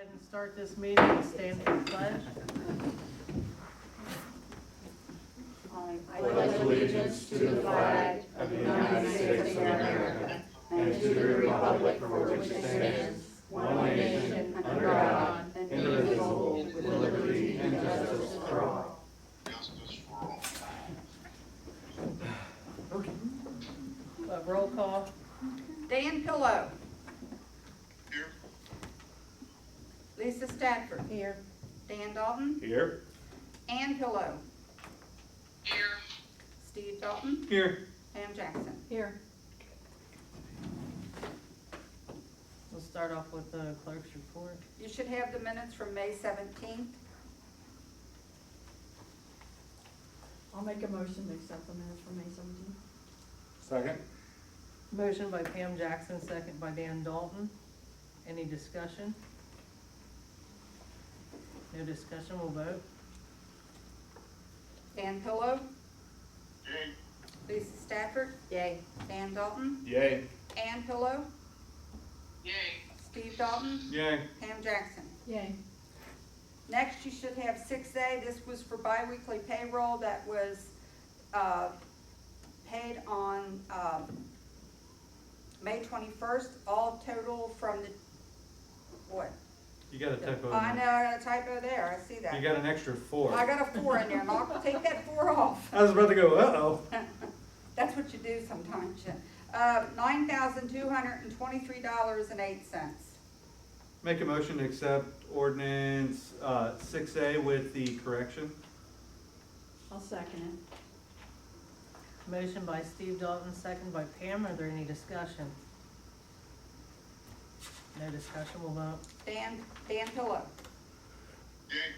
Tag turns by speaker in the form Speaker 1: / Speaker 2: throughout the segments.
Speaker 1: ahead and start this meeting and stand for the pledge.
Speaker 2: I pledge allegiance to the flag of the United States of America and to the republic for which it stands, one nation, under God, indivisible, with liberty and justice for all.
Speaker 1: Roll call.
Speaker 3: Dan Pillow.
Speaker 4: Here.
Speaker 3: Lisa Stafford. Here. Dan Dalton.
Speaker 4: Here.
Speaker 3: Ann Pillow.
Speaker 4: Here.
Speaker 3: Steve Dalton.
Speaker 4: Here.
Speaker 3: Pam Jackson.
Speaker 5: Here.
Speaker 1: We'll start off with the clerk's report.
Speaker 3: You should have the minutes from May 17th.
Speaker 5: I'll make a motion to accept the minutes from May 17th.
Speaker 4: Second.
Speaker 1: Motion by Pam Jackson, second by Dan Dalton. Any discussion? No discussion, we'll vote.
Speaker 3: Dan Pillow.
Speaker 4: Yay.
Speaker 3: Lisa Stafford. Yay. Dan Dalton.
Speaker 4: Yay.
Speaker 3: Ann Pillow.
Speaker 4: Yay.
Speaker 3: Steve Dalton.
Speaker 4: Yay.
Speaker 3: Pam Jackson.
Speaker 5: Yay.
Speaker 3: Next, you should have 6A. This was for biweekly payroll that was paid on May 21st. All total from the, what?
Speaker 6: You got a typo.
Speaker 3: I know, I got a typo there. I see that.
Speaker 6: You got an extra 4.
Speaker 3: I got a 4 in there, and I'll take that 4 off.
Speaker 6: I was about to go, uh-oh.
Speaker 3: That's what you do sometimes. $9,223.08.
Speaker 6: Make a motion to accept ordinance 6A with the correction.
Speaker 5: I'll second it.
Speaker 1: Motion by Steve Dalton, second by Pam. Are there any discussion? No discussion, we'll vote.
Speaker 3: Dan Pillow.
Speaker 4: Yay.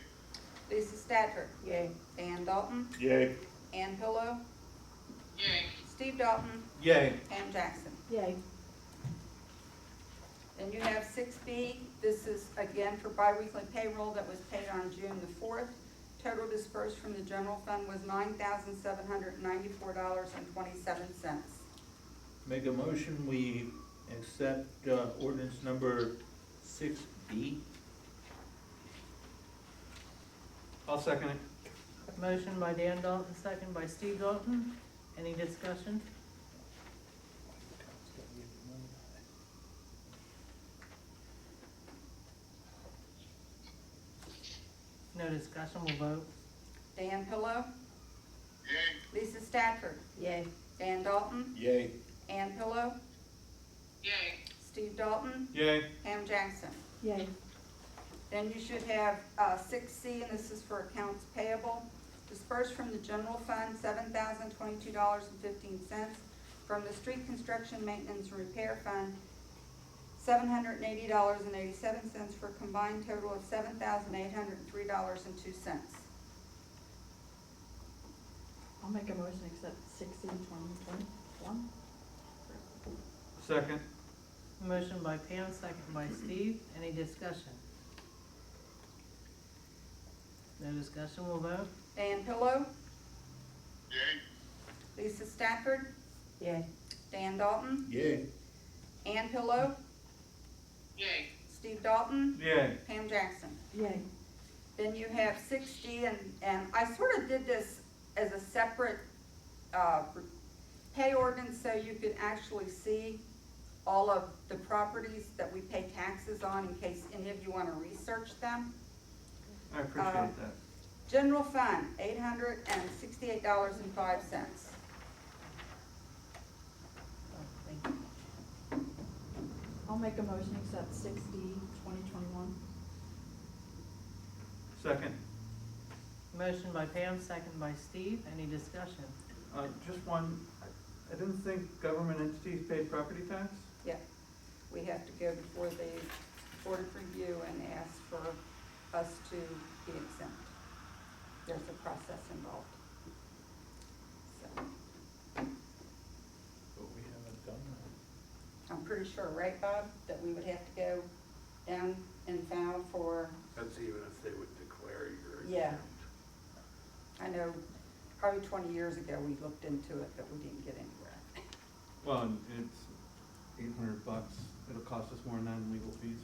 Speaker 3: Lisa Stafford. Yay. Dan Dalton.
Speaker 4: Yay.
Speaker 3: Ann Pillow.
Speaker 4: Yay.
Speaker 3: Steve Dalton.
Speaker 6: Yay.
Speaker 3: Pam Jackson.
Speaker 5: Yay.
Speaker 3: Then you have 6B. This is again for biweekly payroll that was paid on June the 4th. Total dispersed from the general fund was $9,794.27.
Speaker 7: Make a motion, we accept ordinance number 6B.
Speaker 6: I'll second it.
Speaker 1: Motion by Dan Dalton, second by Steve Dalton. Any discussion? No discussion, we'll vote.
Speaker 3: Dan Pillow.
Speaker 4: Yay.
Speaker 3: Lisa Stafford. Yay. Dan Dalton.
Speaker 7: Yay.
Speaker 3: Ann Pillow.
Speaker 4: Yay.
Speaker 3: Steve Dalton.
Speaker 6: Yay.
Speaker 3: Pam Jackson.
Speaker 5: Yay.
Speaker 3: Then you should have 6C, and this is for accounts payable. Dispersed from the general fund, $7,022.15. From the street construction maintenance and repair fund, $780.87 for a combined total of $7,803.02.
Speaker 5: I'll make a motion to accept 16/2021.
Speaker 6: Second.
Speaker 1: Motion by Pam, second by Steve. Any discussion? No discussion, we'll vote.
Speaker 3: Dan Pillow.
Speaker 4: Yay.
Speaker 3: Lisa Stafford.
Speaker 1: Yay.
Speaker 3: Dan Dalton.
Speaker 7: Yay.
Speaker 3: Ann Pillow.
Speaker 4: Yay.
Speaker 3: Steve Dalton.
Speaker 6: Yay.
Speaker 3: Pam Jackson.
Speaker 5: Yay.
Speaker 3: Then you have 6D, and I sort of did this as a separate pay ordinance so you could actually see all of the properties that we pay taxes on in case any of you want to research them.
Speaker 6: I appreciate that.
Speaker 3: General fund, $868.05.
Speaker 1: Thank you.
Speaker 5: I'll make a motion to accept 6D/2021.
Speaker 6: Second.
Speaker 1: Motion by Pam, second by Steve. Any discussion?
Speaker 6: Just one, I didn't think government entities paid property tax?
Speaker 3: Yeah, we have to go before the Board of Review and ask for us to be exempt. There's a process involved. So,
Speaker 7: But we haven't done that.
Speaker 3: I'm pretty sure, right, Bob, that we would have to go down and file for,
Speaker 4: That's even if they would declare your
Speaker 3: Yeah.
Speaker 4: exempt.
Speaker 3: I know, probably 20 years ago, we looked into it, but we didn't get anywhere.
Speaker 6: Well, and it's $800. It'll cost us more than that in legal fees.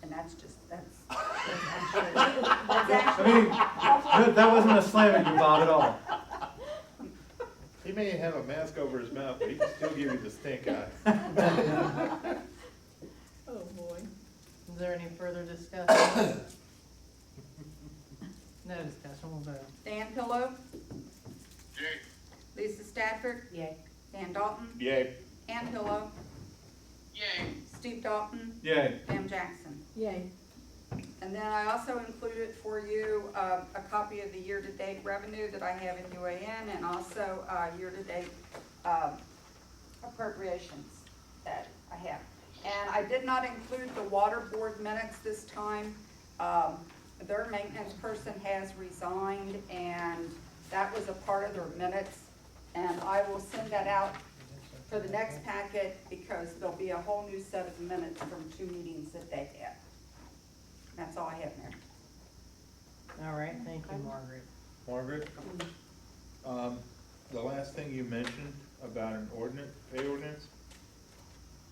Speaker 3: And that's
Speaker 6: I
Speaker 3: actually,
Speaker 6: mean, that wasn't a slam at you, Bob, at all.
Speaker 7: He may have a mask over his mouth, but he can still give you the stink eye.
Speaker 5: Oh, boy.
Speaker 1: Is there any further discussion? No discussion, we'll vote.
Speaker 3: Dan Pillow,
Speaker 4: Yay.
Speaker 3: Lisa Stafford,
Speaker 1: Yay.
Speaker 3: Dan Dalton,
Speaker 7: Yay.
Speaker 3: Ann Pillow,
Speaker 4: Yay.
Speaker 3: Steve Dalton,
Speaker 6: Yay.
Speaker 3: Pam Jackson.
Speaker 5: Yay.
Speaker 3: And then I also included for you a copy of the year-to-date revenue that I have in UAN and also year-to-date appropriations that I have. And I did not include the water board minutes this time. Their maintenance person has resigned and that was a part of their minutes. And I will send that out for the next packet because there'll be a whole new set of minutes from 2 meetings that they had. That's all I have, Mayor.
Speaker 1: All right, thank you, Margaret.
Speaker 7: Margaret, the last thing you mentioned about an ordinance, pay ordinance,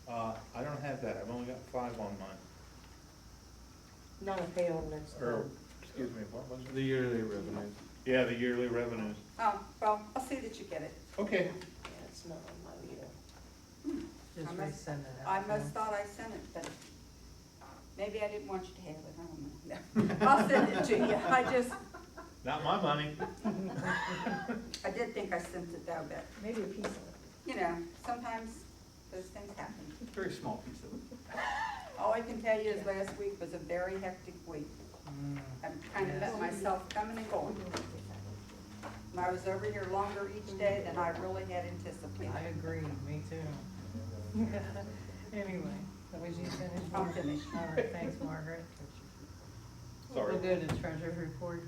Speaker 7: I don't have that, I've only got 5 on mine.
Speaker 2: Not a pay ordinance.
Speaker 7: Or, excuse me, what was it?
Speaker 6: The yearly revenues.
Speaker 7: Yeah, the yearly revenues.
Speaker 3: Oh, well, I'll see that you get it.
Speaker 7: Okay.
Speaker 2: Yeah, it's not on mine either.
Speaker 1: Just
Speaker 3: I must-
Speaker 1: resend it out.
Speaker 3: I must thought I sent it, but maybe I didn't want you to have it, I don't know. I'll send it to you,
Speaker 7: Not my money.
Speaker 3: I did think I sent it though, but,
Speaker 5: Maybe a piece of it.
Speaker 3: you know, sometimes those things happen.
Speaker 6: Very small piece of it.
Speaker 3: All I can tell you is last week was a very hectic week. I kind of met myself coming and going. And I was over here longer each day than I really had anticipated.
Speaker 1: I agree, me too. Anyway, was you finished?
Speaker 3: I'm finished.
Speaker 1: All right, thanks, Margaret.
Speaker 7: Sorry.
Speaker 1: We'll go to treasurer's report.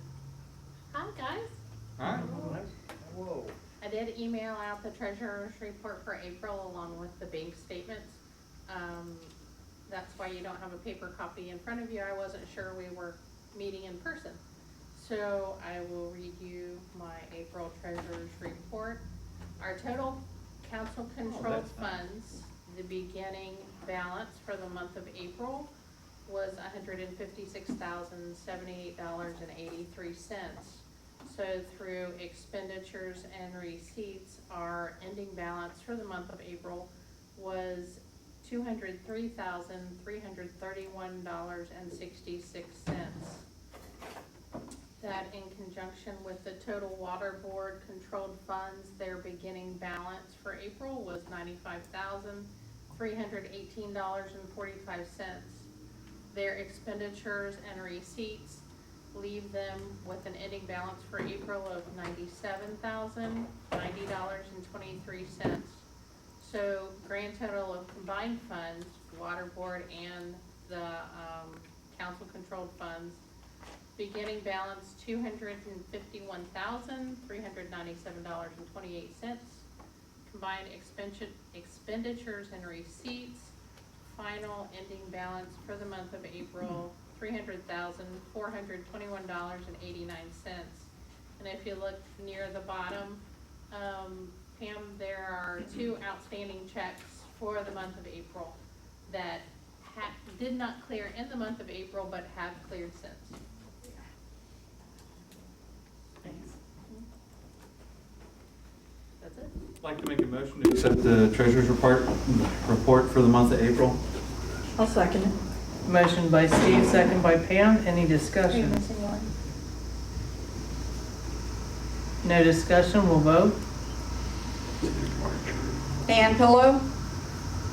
Speaker 8: Hi, guys.
Speaker 6: Alright.
Speaker 7: Whoa.
Speaker 8: I did email out the treasurer's report for April along with the bank statements. That's why you don't have a paper copy in front of you. I wasn't sure we were meeting in person. So I will read you my April treasurer's report. Our total council controlled
Speaker 6: that's nice.
Speaker 8: funds, the beginning balance for the month of April was $156,078.83. So through expenditures and receipts, our ending balance for the month of April was $203,331.66. That in conjunction with the total water board controlled funds, their beginning balance for April was $95,318.45. Their expenditures and receipts leave them with an ending balance for April of $97,090.23. So grand total of combined funds, water board and the council controlled funds, beginning balance $251,397.28. Combined expenditures and receipts, final ending balance for the month of April, $300,421.89. And if you look near the bottom, Pam, there are 2 outstanding checks for the month of April that did not clear in the month of April, but have cleared since. Thanks. That's it.
Speaker 6: I'd like to make a motion to accept the treasurer's report for the month of April.
Speaker 5: I'll second it.
Speaker 1: Motion by Steve, second by Pam. Any discussion?
Speaker 5: one?
Speaker 1: No discussion, we'll vote.
Speaker 3: Dan Pillow,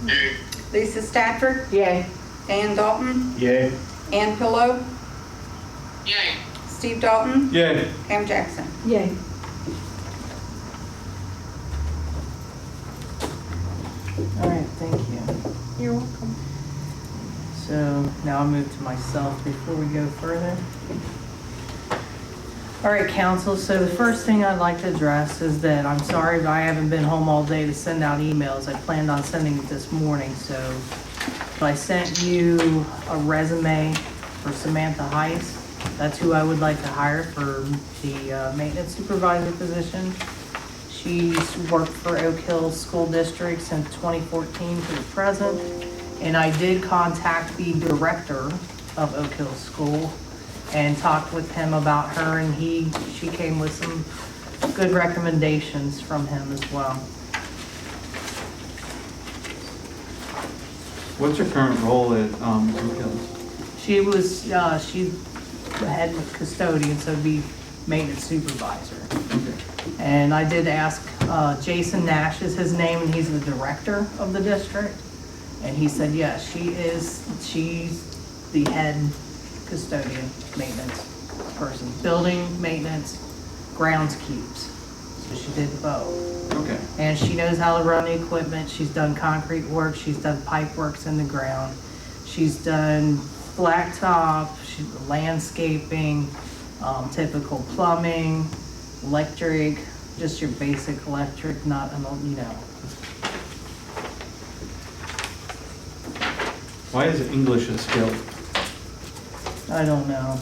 Speaker 4: Yay.
Speaker 3: Lisa Stafford,
Speaker 2: Yay.
Speaker 3: Dan Dalton,
Speaker 7: Yay.
Speaker 3: Ann Pillow,
Speaker 4: Yay.
Speaker 3: Steve Dalton,
Speaker 6: Yay.
Speaker 3: Pam Jackson.
Speaker 5: Yay.
Speaker 1: All right, thank you.
Speaker 8: You're welcome.
Speaker 1: So now I'll move to myself before we go further. All right, council, so the first thing I'd like to address is that I'm sorry, but I haven't been home all day to send out emails. I planned on sending it this morning, so I sent you a resume for Samantha Heiss. That's who I would like to hire for the maintenance supervisor position. She's worked for Oak Hill School District since 2014 to the present. And I did contact the director of Oak Hill School and talked with him about her, and she came with some good recommendations from him as well.
Speaker 6: What's her current role at, Oak Hills?
Speaker 1: She was, she's the head custodian, so it'd be maintenance supervisor.
Speaker 6: Okay.
Speaker 1: And I did ask, Jason Nash is his name, and he's the director of the district. And he said, yes, she's the head custodian, maintenance person, building maintenance, grounds keeps. So she did both.
Speaker 6: Okay.
Speaker 1: And she knows how to run the equipment. She's done concrete work. She's done pipe works in the ground. She's done blacktop, landscaping, typical plumbing, electric, just your basic electric, not, you know.
Speaker 6: Why is English a skill?
Speaker 1: I don't know.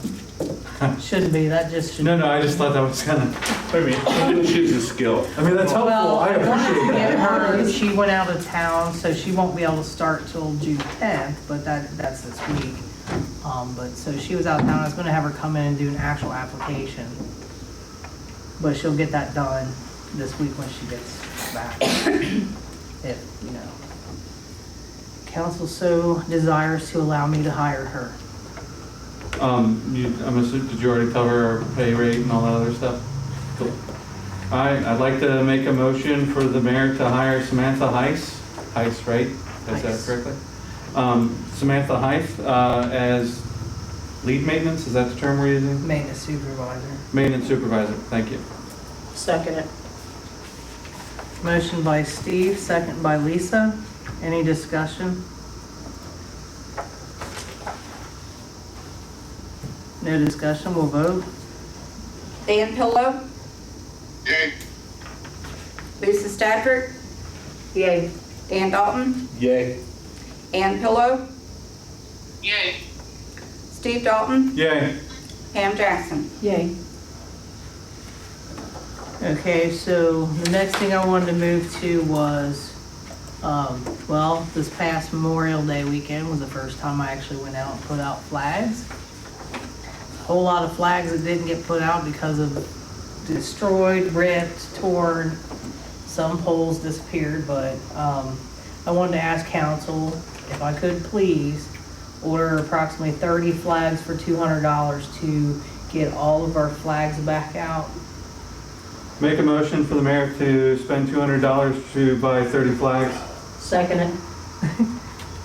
Speaker 1: Shouldn't be, that just should.
Speaker 6: No, I just thought that was kind of,
Speaker 7: I mean, English is a skill.
Speaker 6: I mean, that's helpful,
Speaker 1: Well,
Speaker 6: I
Speaker 1: I wanted to
Speaker 6: appreciate
Speaker 1: get
Speaker 6: that.
Speaker 1: her, she went out of town, so she won't be able to start till June 10th, but that's this week. But, so she was out of town, I was gonna have her come in and do an actual application. But she'll get that done this week when she gets back, if, you know. Council so desires to allow me to hire her.
Speaker 6: I'm assuming, did you already tell her our pay rate and all that other stuff? Cool. All right, I'd like to make a motion for the mayor to hire Samantha Heiss, right? Did I say that
Speaker 1: Heiss.
Speaker 6: correctly? Samantha Heiss, as lead maintenance, is that the term we're using?
Speaker 1: Maintenance supervisor.
Speaker 6: Maintenance supervisor, thank you.
Speaker 1: Second it. Motion by Steve, second by Lisa. Any discussion? No discussion, we'll vote.
Speaker 3: Dan Pillow,
Speaker 4: Yay.
Speaker 3: Lisa Stafford,
Speaker 1: Yay.
Speaker 3: Dan Dalton,
Speaker 7: Yay.
Speaker 3: Ann Pillow,
Speaker 4: Yay.
Speaker 3: Steve Dalton,
Speaker 6: Yay.
Speaker 3: Pam Jackson.
Speaker 5: Yay.
Speaker 1: Okay, so the next thing I wanted to move to was, well, this past Memorial Day weekend was the first time I actually went out and put out flags. A whole lot of flags that didn't get put out because of destroyed, ripped, torn, some poles disappeared, but, I wanted to ask council if I could please order approximately 30 flags for $200 to get all of our flags back out.
Speaker 6: Make a motion for the mayor to spend $200 to buy 30 flags.
Speaker 1: Second it.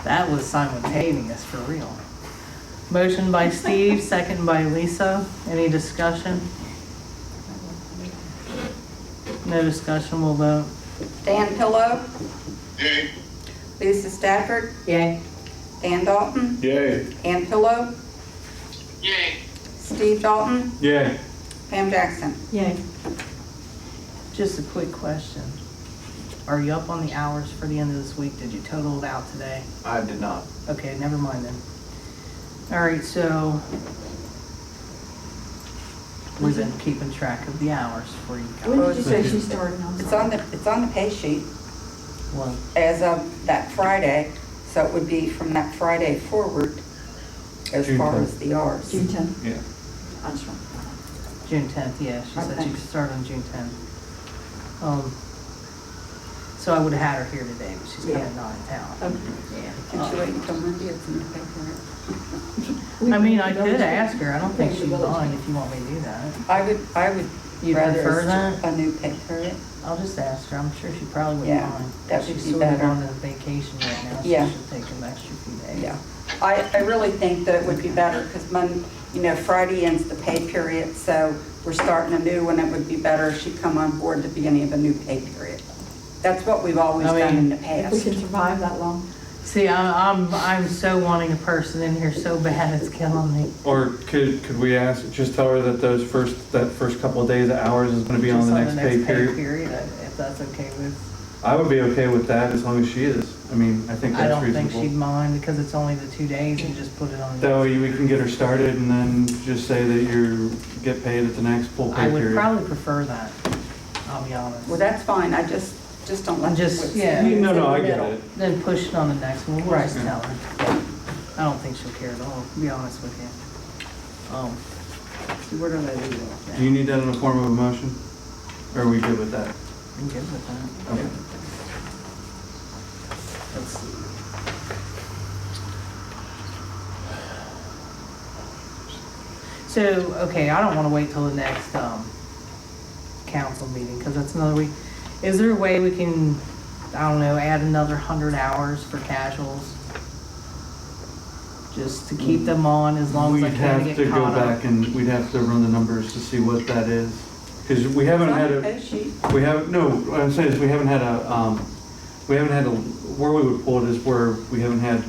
Speaker 1: That was simultaneous, for real. Motion by Steve, second by Lisa. Any discussion? No discussion, we'll vote.
Speaker 3: Dan Pillow,
Speaker 4: Yay.
Speaker 3: Lisa Stafford,
Speaker 1: Yay.
Speaker 3: Dan Dalton,
Speaker 7: Yay.
Speaker 3: Ann Pillow,
Speaker 4: Yay.
Speaker 3: Steve Dalton,
Speaker 6: Yay.
Speaker 3: Pam Jackson.
Speaker 5: Yay.
Speaker 1: Just a quick question. Are you up on the hours for the end of this week? Did you total it out today?
Speaker 9: I did not.
Speaker 1: Okay, never mind then. All right, so we've been keeping track of the hours for you
Speaker 5: When
Speaker 1: guys.
Speaker 5: did you say she started? I'm
Speaker 3: It's
Speaker 5: sorry.
Speaker 3: on the pay sheet
Speaker 1: Well,
Speaker 3: as of that Friday, so it would be from that Friday forward as
Speaker 6: June
Speaker 3: far
Speaker 6: 10th.
Speaker 3: as the hours.
Speaker 5: June 10th.
Speaker 6: Yeah.
Speaker 5: I just want.
Speaker 1: June 10th, yeah, she said
Speaker 3: Okay.
Speaker 1: you could start on June 10th. So I would've had her here today, but she's kind of not in town.
Speaker 5: Okay.
Speaker 3: Can she wait until Monday? It's in the paper.
Speaker 1: I mean, I could ask her, I don't think she'd mind if you want me to do that.
Speaker 3: I would
Speaker 1: You
Speaker 3: rather
Speaker 1: prefer
Speaker 3: us
Speaker 1: that?
Speaker 3: a new pay period.
Speaker 1: I'll just ask her, I'm sure she probably wouldn't
Speaker 3: Yeah,
Speaker 1: mind.
Speaker 3: that would be
Speaker 1: She's sort of
Speaker 3: better.
Speaker 1: on a vacation right now, so
Speaker 3: Yeah.
Speaker 1: she'll take an extra few days.
Speaker 3: Yeah, I really think that it would be better, because Friday ends the pay period, so we're starting a new one. It would be better if she'd come on board at the beginning of a new pay period. That's what we've always
Speaker 1: I
Speaker 3: done in the
Speaker 5: If we
Speaker 3: past.
Speaker 5: can survive that long.
Speaker 1: See, I'm so wanting a person in here so bad, it's killing me.
Speaker 6: Or could we ask, just tell her that that first couple of days, of hours is gonna be on
Speaker 1: Just
Speaker 6: the next pay period?
Speaker 1: If that's okay with,
Speaker 6: I would be okay with that as long as she is. I mean, I think
Speaker 1: I
Speaker 6: that's
Speaker 1: don't think she'd
Speaker 6: reasonable.
Speaker 1: mind, because it's only the 2 days and just put it on.
Speaker 6: That way we can get her started and then just say that you get paid at the next full
Speaker 1: I
Speaker 6: pay
Speaker 1: would
Speaker 6: period.
Speaker 1: probably prefer that, I'll be honest.
Speaker 3: Well, that's fine, I just don't like.
Speaker 1: Just,
Speaker 3: what's
Speaker 1: yeah.
Speaker 3: in the
Speaker 6: No, I get
Speaker 3: middle.
Speaker 6: it.
Speaker 1: Then push it on the next one, we'll just
Speaker 3: Right.
Speaker 1: tell her. I don't think she'll care at all, to be honest with you. See, where did I leave off
Speaker 6: Do you
Speaker 1: now?
Speaker 6: need that in the form of a motion? Or are we good with that?
Speaker 1: I'm good with that.
Speaker 6: Okay.
Speaker 1: Let's see. So, okay, I don't wanna wait till the next, council meeting, cause that's another week. Is there a way we can, I don't know, add another 100 hours for casuals? Just to keep them on as long as I
Speaker 6: We'd
Speaker 1: can to
Speaker 6: have
Speaker 1: get
Speaker 6: to go
Speaker 1: caught up.
Speaker 6: back and we'd have to run the numbers to see what that is. Because we haven't had a, we haven't, no, what I'm saying is we haven't had a, where we would pull it is where we haven't had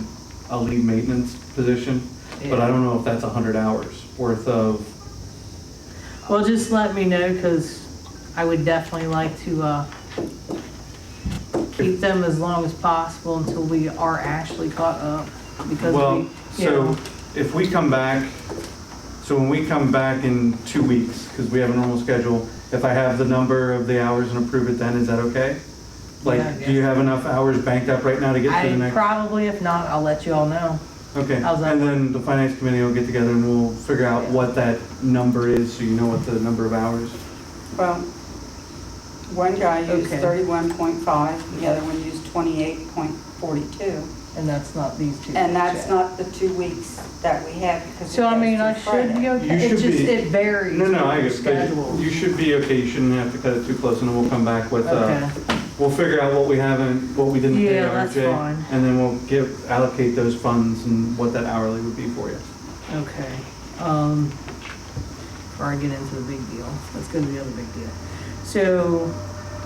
Speaker 6: a lead maintenance position. But I don't know if that's 100 hours worth of,
Speaker 1: Well, just let me know, cause I would definitely like to, keep them as long as possible until we are actually caught up. Because
Speaker 6: well,
Speaker 1: we, you know,
Speaker 6: so if we come back, so when we come back in 2 weeks, because we have a normal schedule, if I have the number of the hours and approve it then, is that okay?
Speaker 1: Yeah,
Speaker 6: Like, do you have enough hours banked up right now to get to the
Speaker 1: I
Speaker 6: next?
Speaker 1: probably, if not, I'll let you all know.
Speaker 6: Okay,
Speaker 1: How's that
Speaker 6: and then the finance committee will get together and we'll figure out
Speaker 1: Yeah.
Speaker 6: what that number is, so you know what the number of hours.
Speaker 3: Well, one guy used
Speaker 1: Okay.
Speaker 3: 31.5, the other one used 28.42.
Speaker 1: And that's not these two.
Speaker 3: And that's
Speaker 1: check.
Speaker 3: not the 2 weeks that we have because.
Speaker 1: So, I mean, I should be okay.
Speaker 6: You
Speaker 1: It
Speaker 6: should
Speaker 1: just,
Speaker 6: be-
Speaker 1: it varies.
Speaker 6: No, no, I
Speaker 1: with
Speaker 6: get
Speaker 1: your
Speaker 6: it.
Speaker 1: schedule.
Speaker 6: You should be okay, you shouldn't have to cut it too close, and then we'll come back with,
Speaker 1: Okay.
Speaker 6: we'll figure out what we haven't, what we didn't pay
Speaker 1: Yeah, that's
Speaker 6: RJ.
Speaker 1: fine.
Speaker 6: And then we'll allocate those funds and what that hourly would be for you.
Speaker 1: Okay, before I get into the big deal, let's go to the other big deal. So,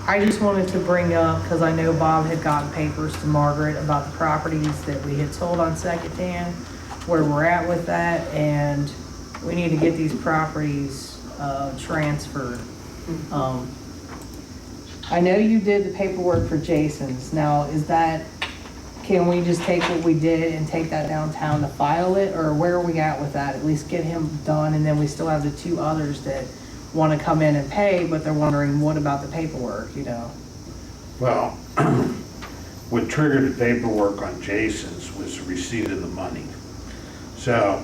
Speaker 1: I just wanted to bring up, because I know Bob had gotten papers to Margret about the properties that we had sold on Second Hand, where we're at with that, and we need to get these properties, transferred. I know you did the paperwork for Jason's, now, is that, can we just take what we did and take that downtown to file it, or where are we at with that? At least get him done, and then we still have the two others that wanna come in and pay, but they're wondering, what about the paperwork, you know?
Speaker 9: Well, what triggered the paperwork on Jason's was the receipt of the money. So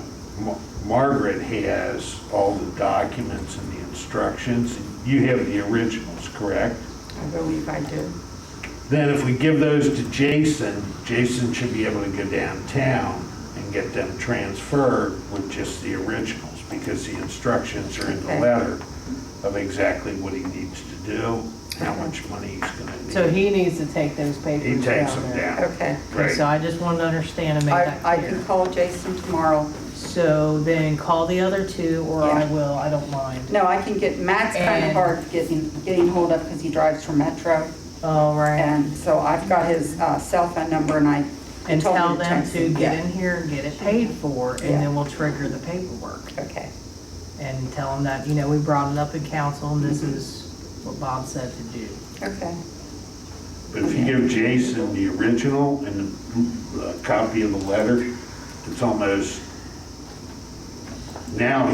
Speaker 9: Margret has all the documents and the instructions. You have the originals, correct?
Speaker 3: I believe I do.
Speaker 9: Then if we give those to Jason, Jason should be able to go downtown and get them transferred with just the originals, because the instructions are in the
Speaker 3: Okay.
Speaker 9: letter of exactly what he needs to do, how much money he's gonna need.
Speaker 1: So he needs to take those papers
Speaker 9: He
Speaker 1: down
Speaker 9: takes them
Speaker 1: there.
Speaker 9: down.
Speaker 3: Okay.
Speaker 9: Right.
Speaker 1: So I just wanted to understand and make that
Speaker 3: I
Speaker 1: clear.
Speaker 3: can call Jason tomorrow.
Speaker 1: So then call the other two, or I
Speaker 3: Yeah.
Speaker 1: will, I don't mind.
Speaker 3: No, I can get, Matt's kind of
Speaker 1: And-
Speaker 3: hard getting hold of because he drives for Metro.
Speaker 1: All right.
Speaker 3: And so I've got his cell phone number and I
Speaker 1: And
Speaker 3: told
Speaker 1: tell
Speaker 3: him to
Speaker 1: them
Speaker 3: text
Speaker 1: to
Speaker 3: him.
Speaker 1: get
Speaker 3: Yeah.
Speaker 1: in here and get it paid for, and
Speaker 3: Yeah.
Speaker 1: then we'll trigger the paperwork.
Speaker 3: Okay,
Speaker 1: And tell them that, you know, we brought it up in council, and this
Speaker 3: Mm-hmm.
Speaker 1: is what Bob said to do.
Speaker 3: okay.
Speaker 9: But if you give Jason the original and a copy of the letter, it's almost, now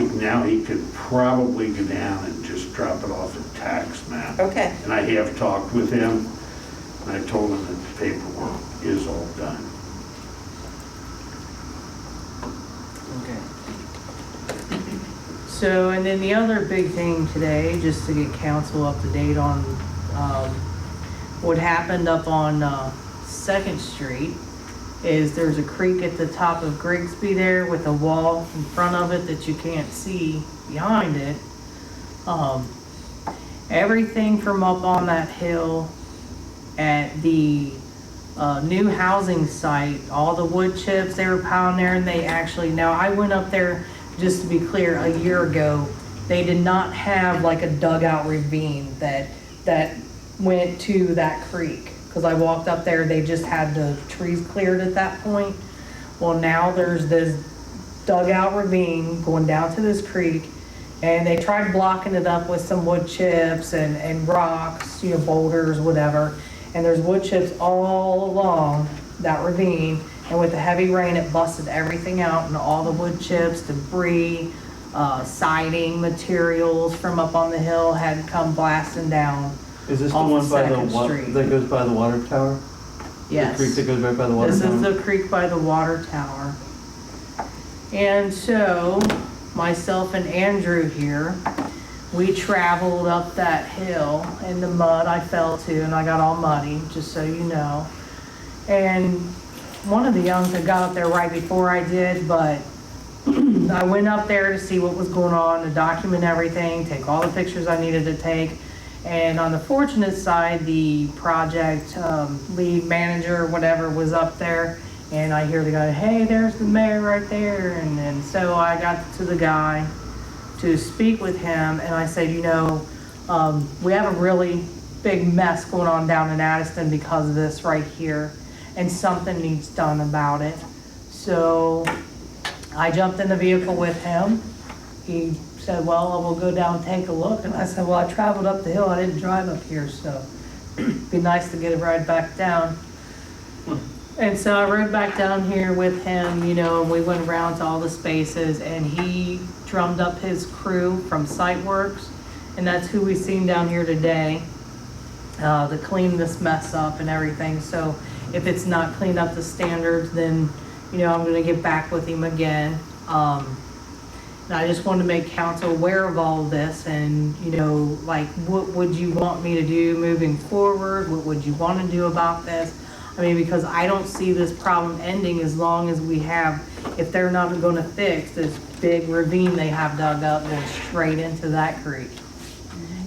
Speaker 9: he could probably go down and just drop it off at tax map.
Speaker 3: Okay,
Speaker 9: And I have talked with him, and I told him that the paperwork is all done.
Speaker 1: Okay. So, and then the other big thing today, just to get council up to date on, what happened up on, Second Street, is there's a creek at the top of Grigsby there with a wall in front of it that you can't see behind it. Everything from up on that hill at the new housing site, all the wood chips, they were piling there, and they actually, now I went up there, just to be clear, a year ago, they did not have like a dugout ravine that went to that creek. Cause I walked up there, they just had the trees cleared at that point. Well, now there's this dugout ravine going down to this creek, and they tried blocking it up with some wood chips and rocks, you know, boulders, whatever. And there's wood chips all along that ravine, and with the heavy rain, it busted everything out, and all the wood chips, debris, siding materials from up on the hill had come blasting down.
Speaker 6: Is this the
Speaker 1: Off
Speaker 6: one by the,
Speaker 1: Second Street.
Speaker 6: that goes by the water tower?
Speaker 1: Yes.
Speaker 6: The creek that goes right by the water
Speaker 1: This
Speaker 6: tower?
Speaker 1: is the creek by the water tower. And so, myself and Andrew here, we traveled up that hill in the mud. I fell to, and I got all muddy, just so you know. And one of the youngs had got up there right before I did, but I went up there to see what was going on, to document everything, take all the pictures I needed to take. And on the fortunate side, the project lead manager, whatever, was up there. And I hear the guy, hey, there's the mayor right there. And so I got to the guy to speak with him. And I said, you know, we have a really big mess going on down in Addyston because of this right here. And something needs done about it. So I jumped in the vehicle with him. He said, well, we'll go down and take a look. And I said, well, I traveled up the hill. I didn't drive up here, so it'd be nice to get a ride back down. And so I rode back down here with him, you know, and we went around to all the spaces, and he drummed up his crew from Site Works, and that's who we seen down here today to clean this mess up and everything. So if it's not cleaned up to standards, then, you know, I'm gonna get back with him again. And I just wanted to make council aware of all of this, and, you know, like, what would you want me to do moving forward? What would you want to do about this? I mean, because I don't see this problem ending as long as we have, if they're not gonna fix this big ravine they have dug up going straight into that creek.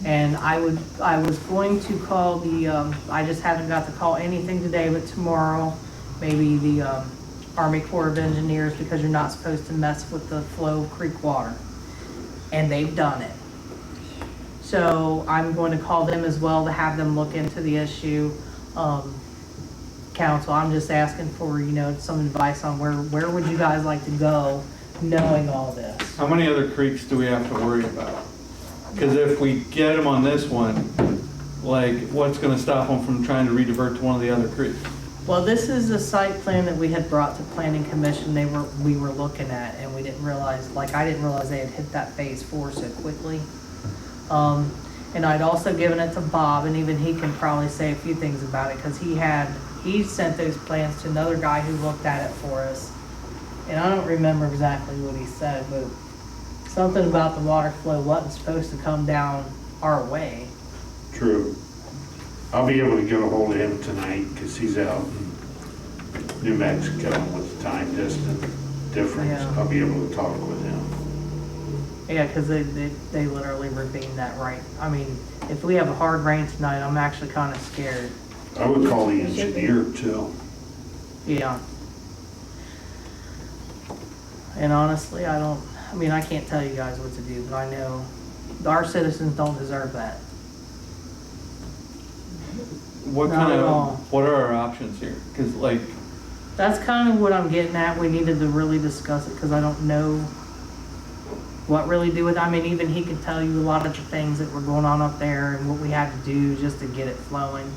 Speaker 1: And I was going to call the, I just haven't got to call anything today, but tomorrow, maybe the Army Corps of Engineers, because you're not supposed to mess with the flow of creek water. And they've done it. So I'm going to call them as well to have them look into the issue. Council, I'm just asking for, you know, some advice on where would you guys like to go knowing all this?
Speaker 6: How many other creeks do we have to worry about? Because if we get them on this one, like, what's gonna stop them from trying to redivert to one of the other creeks?
Speaker 1: Well, this is a site plan that we had brought to Planning Commission. We were looking at, and we didn't realize, like, I didn't realize they had hit that phase 4 so quickly. And I'd also given it to Bob, and even he can probably say a few things about it, because he sent those plans to another guy who looked at it for us. And I don't remember exactly what he said, but something about the water flow wasn't supposed to come down our way.
Speaker 9: True. I'll be able to get a hold of him tonight because he's out in New Mexico with the time distance difference.
Speaker 1: Yeah.
Speaker 9: I'll be able to talk with him.
Speaker 1: Yeah, because they literally ravine that right. I mean, if we have a hard rain tonight, I'm actually kind of scared.
Speaker 9: I would call the engineer too.
Speaker 1: Yeah. And honestly, I can't tell you guys what to do, but I know our citizens don't deserve that.
Speaker 6: What
Speaker 1: Not
Speaker 6: kind
Speaker 1: at all.
Speaker 6: of, what are our options here? Because, like,
Speaker 1: That's kind of what I'm getting at. We needed to really discuss it because I don't know what really do with it. I mean, even he could tell you a lot of the things that were going on up there and what we had to do just to get it flowing.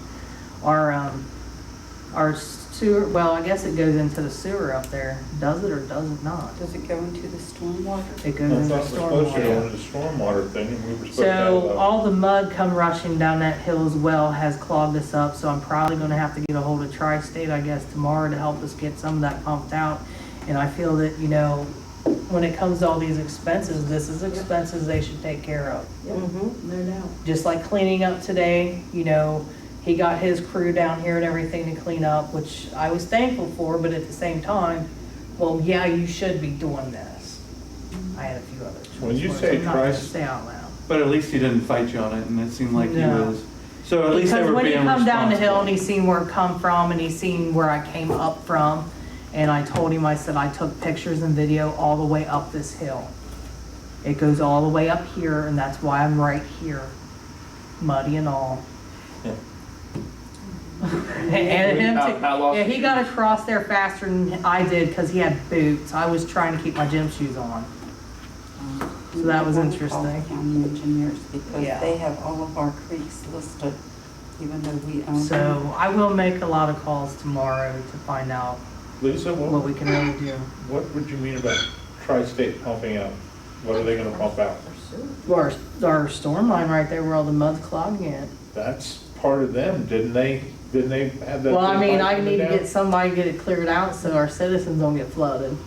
Speaker 1: Our sewer, well, I guess it goes into the sewer up there. Does it or does it not?
Speaker 3: Does it go into the stormwater?
Speaker 1: It goes
Speaker 7: I
Speaker 1: into
Speaker 7: thought we're supposed to go
Speaker 1: stormwater.
Speaker 7: into the stormwater thing, and we were supposed to have
Speaker 1: So all the mud come rushing down that hill as well has clogged us up, so I'm probably gonna have to get a hold of Tri-State, I guess, tomorrow to help us get some of that pumped out. And I feel that, you know, when it comes to all these expenses, this is expenses they should take care of.
Speaker 5: No doubt.
Speaker 1: Just like cleaning up today, you know, he got his crew down here and everything to clean up, which I was thankful for, but at the same time, well, yeah, you should be doing this. I had a few other choices.
Speaker 7: When you say
Speaker 1: I'm not gonna
Speaker 7: Tri-
Speaker 1: say out loud.
Speaker 6: but at least he didn't fight you on it, and it seemed like he
Speaker 1: No.
Speaker 6: was. So at least they
Speaker 1: Because
Speaker 6: were
Speaker 1: when he
Speaker 6: being
Speaker 1: come down the hill and
Speaker 6: responsible.
Speaker 1: he seen where it come from and he seen where I came up from, and I told him, I said, I took pictures and video all the way up this hill. It goes all the way up here, and that's why I'm right here, muddy and all.
Speaker 7: Yeah.
Speaker 1: And him too.
Speaker 7: How long-
Speaker 1: Yeah, he got across there faster than I did because he had boots. I was trying to keep my gym shoes on. So that was
Speaker 3: We want to
Speaker 1: interesting.
Speaker 3: call the county engineers because
Speaker 1: Yeah.
Speaker 3: they have all of our creeks listed, even though we own them.
Speaker 1: So I will make a lot of calls tomorrow to find out
Speaker 7: Lisa,
Speaker 1: what
Speaker 7: what
Speaker 1: we can really do.
Speaker 7: would you mean about Tri-State pumping out? What are they gonna pump out?
Speaker 1: Our storm line right there where all the mud's clogging it.
Speaker 7: That's part of them, didn't they have that?
Speaker 1: Well, I
Speaker 7: big
Speaker 1: mean,
Speaker 7: pipe
Speaker 1: I
Speaker 7: coming
Speaker 1: need to
Speaker 7: down?
Speaker 1: get somebody to get it cleared out so our citizens don't get flooded.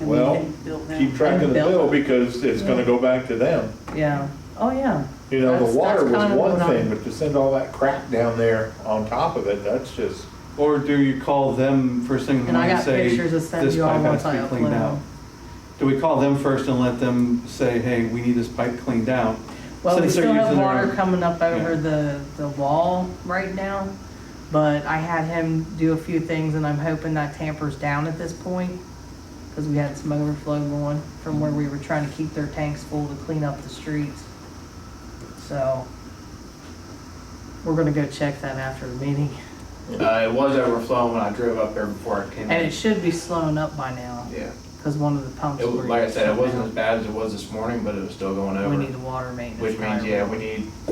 Speaker 2: And we
Speaker 7: Well,
Speaker 2: can bill them.
Speaker 7: keep track of the
Speaker 1: Bill
Speaker 7: bill
Speaker 1: them.
Speaker 7: because it's gonna go back to them.
Speaker 1: Yeah, oh, yeah.
Speaker 7: You know,
Speaker 1: That's-
Speaker 7: the water
Speaker 1: that's
Speaker 7: was
Speaker 1: kind of
Speaker 7: one
Speaker 1: what I'm-
Speaker 7: thing, but to send all that crap down there on top of it, that's just,
Speaker 6: Or do you call them first thing in the
Speaker 1: And I
Speaker 6: morning and
Speaker 1: got
Speaker 6: say,
Speaker 1: pictures to send
Speaker 6: this
Speaker 1: you all
Speaker 6: pipe has
Speaker 1: once
Speaker 6: to
Speaker 1: I
Speaker 6: be cleaned
Speaker 1: upload
Speaker 6: out?
Speaker 1: them.
Speaker 6: Do we call them first and let them say, hey, we need this pipe cleaned out?
Speaker 1: Well, we
Speaker 6: Since they're
Speaker 1: still have
Speaker 6: using their
Speaker 1: water
Speaker 6: own-
Speaker 1: coming up over
Speaker 6: Yeah.
Speaker 1: the wall right now, but I had him do a few things and I'm hoping that tampers down at this point, because we had some overflow going from where we were trying to keep their tanks full to clean up the streets. So, we're gonna go check that after the meeting.
Speaker 10: It was overflowing when I drove up there before I came
Speaker 1: And
Speaker 10: in.
Speaker 1: it should be slowing up by now,
Speaker 10: Yeah.
Speaker 1: because one of the pumps.
Speaker 10: It was,
Speaker 1: were
Speaker 10: like I said, it wasn't
Speaker 1: shut
Speaker 10: as bad as it was this morning, but it was still going
Speaker 1: down.
Speaker 10: over.
Speaker 1: We need a water maintenance.
Speaker 10: Which means,
Speaker 1: tire.
Speaker 10: yeah, we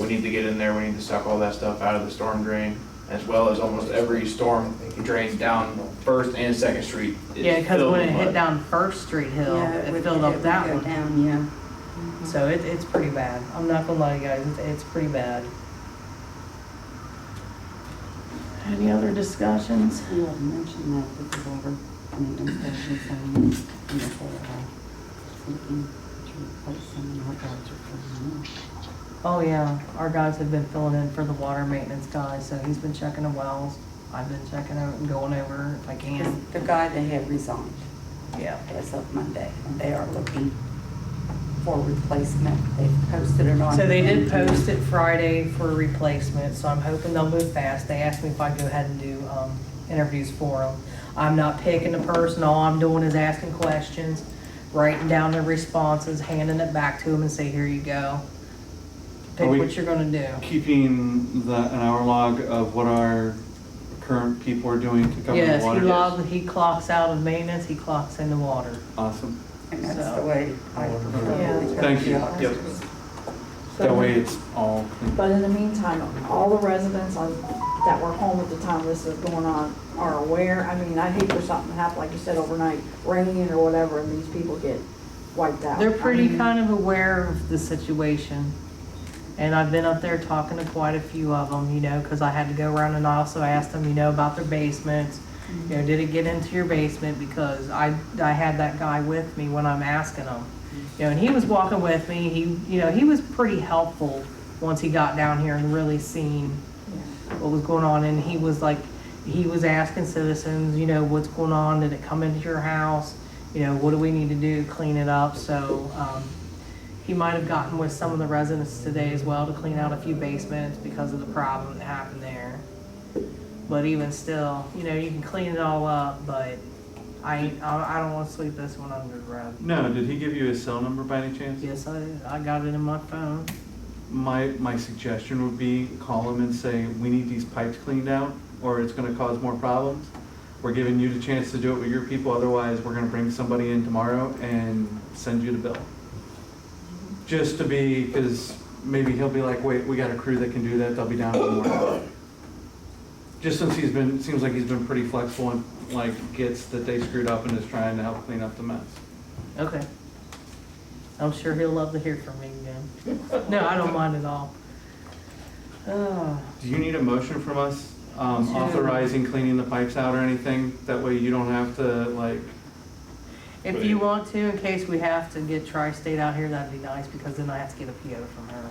Speaker 10: need to get in there, we need to suck all that stuff out of the storm drain, as well as almost every storm drain down First and Second Street is
Speaker 1: Yeah, because
Speaker 10: filled
Speaker 1: when
Speaker 10: with
Speaker 1: it hit
Speaker 10: mud.
Speaker 1: down First Street Hill,
Speaker 3: Yeah,
Speaker 1: it
Speaker 3: would-
Speaker 1: filled
Speaker 3: it
Speaker 1: up
Speaker 3: would
Speaker 1: that
Speaker 3: go
Speaker 1: one.
Speaker 3: down, yeah.
Speaker 1: So it's pretty bad. I'm not gonna lie to you guys, it's pretty bad. Any other discussions?
Speaker 2: You had mentioned that with the water maintenance station saying, and that they're thinking to replace them and our guys are filling in.
Speaker 1: Oh yeah, our guys have been filling in for the water maintenance guy, so he's been checking the wells. I've been checking out and going over if I can.
Speaker 2: The guy they had resigned
Speaker 1: Yeah.
Speaker 2: as of Monday, and they are looking for replacement. They've posted it on.
Speaker 1: So they did
Speaker 2: Indeed.
Speaker 1: post it Friday for a replacement, so I'm hoping they'll move fast. They asked me if I'd go ahead and do interviews for them. I'm not picking the person, all I'm doing is asking questions, writing down their responses, handing it back to them and say, here you go. Pick
Speaker 6: Are we-
Speaker 1: what you're gonna do.
Speaker 6: Keeping an hour log of what our current people are doing to cover the
Speaker 1: Yes,
Speaker 6: water?
Speaker 1: he clocks out of maintenance, he clocks into water.
Speaker 6: Awesome.
Speaker 2: And that's
Speaker 1: So-
Speaker 2: the way I prefer.
Speaker 1: Yeah.
Speaker 2: because
Speaker 6: Thank you.
Speaker 2: the
Speaker 10: Yep.
Speaker 2: officers-
Speaker 6: That way it's all clean.
Speaker 5: But in the meantime, all the residents that were home at the time this was going on are aware. I mean, I'd hate for something to happen, like you said, overnight, raining or whatever, and these people get wiped out.
Speaker 1: They're
Speaker 5: I
Speaker 1: pretty
Speaker 5: mean,
Speaker 1: kind of aware of the situation. And I've been up there talking to quite a few of them, you know, because I had to go around and I also asked them, you know, about their basements. You know, did it get into your basement? Because I had that guy with me when I'm asking them. You know, and he was walking with me. He was pretty helpful once he got down here and really seen
Speaker 5: Yeah.
Speaker 1: what was going on. And he was asking citizens, you know, what's going on? Did it come into your house? You know, what do we need to do to clean it up? So, he might have gotten with some of the residents today as well to clean out a few basements because of the problem that happened there. But even still, you know, you can clean it all up, but I don't want to sweep this one under the rug.
Speaker 6: No, did he give you his cell number by any chance?
Speaker 1: Yes, I got it in my phone.
Speaker 6: My suggestion would be call him and say, we need these pipes cleaned out or it's gonna cause more problems. We're giving you the chance to do it with your people, otherwise we're gonna bring somebody in tomorrow and send you the bill. Just to be, because maybe he'll be like, wait, we got a crew that can do that, they'll be down tomorrow. Just since seems like he's been pretty flexible and like gets that they screwed up and is trying to help clean up the mess.
Speaker 1: Okay. I'm sure he'll love to hear from me again. No, I don't mind at all. Oh.
Speaker 6: Do you need a motion from us
Speaker 1: Yeah.
Speaker 6: authorizing cleaning the pipes out or anything? That way you don't have to like,
Speaker 1: If you want to, in case we have to get Tri-State out here, that'd be nice, because then I have to get a PO from her.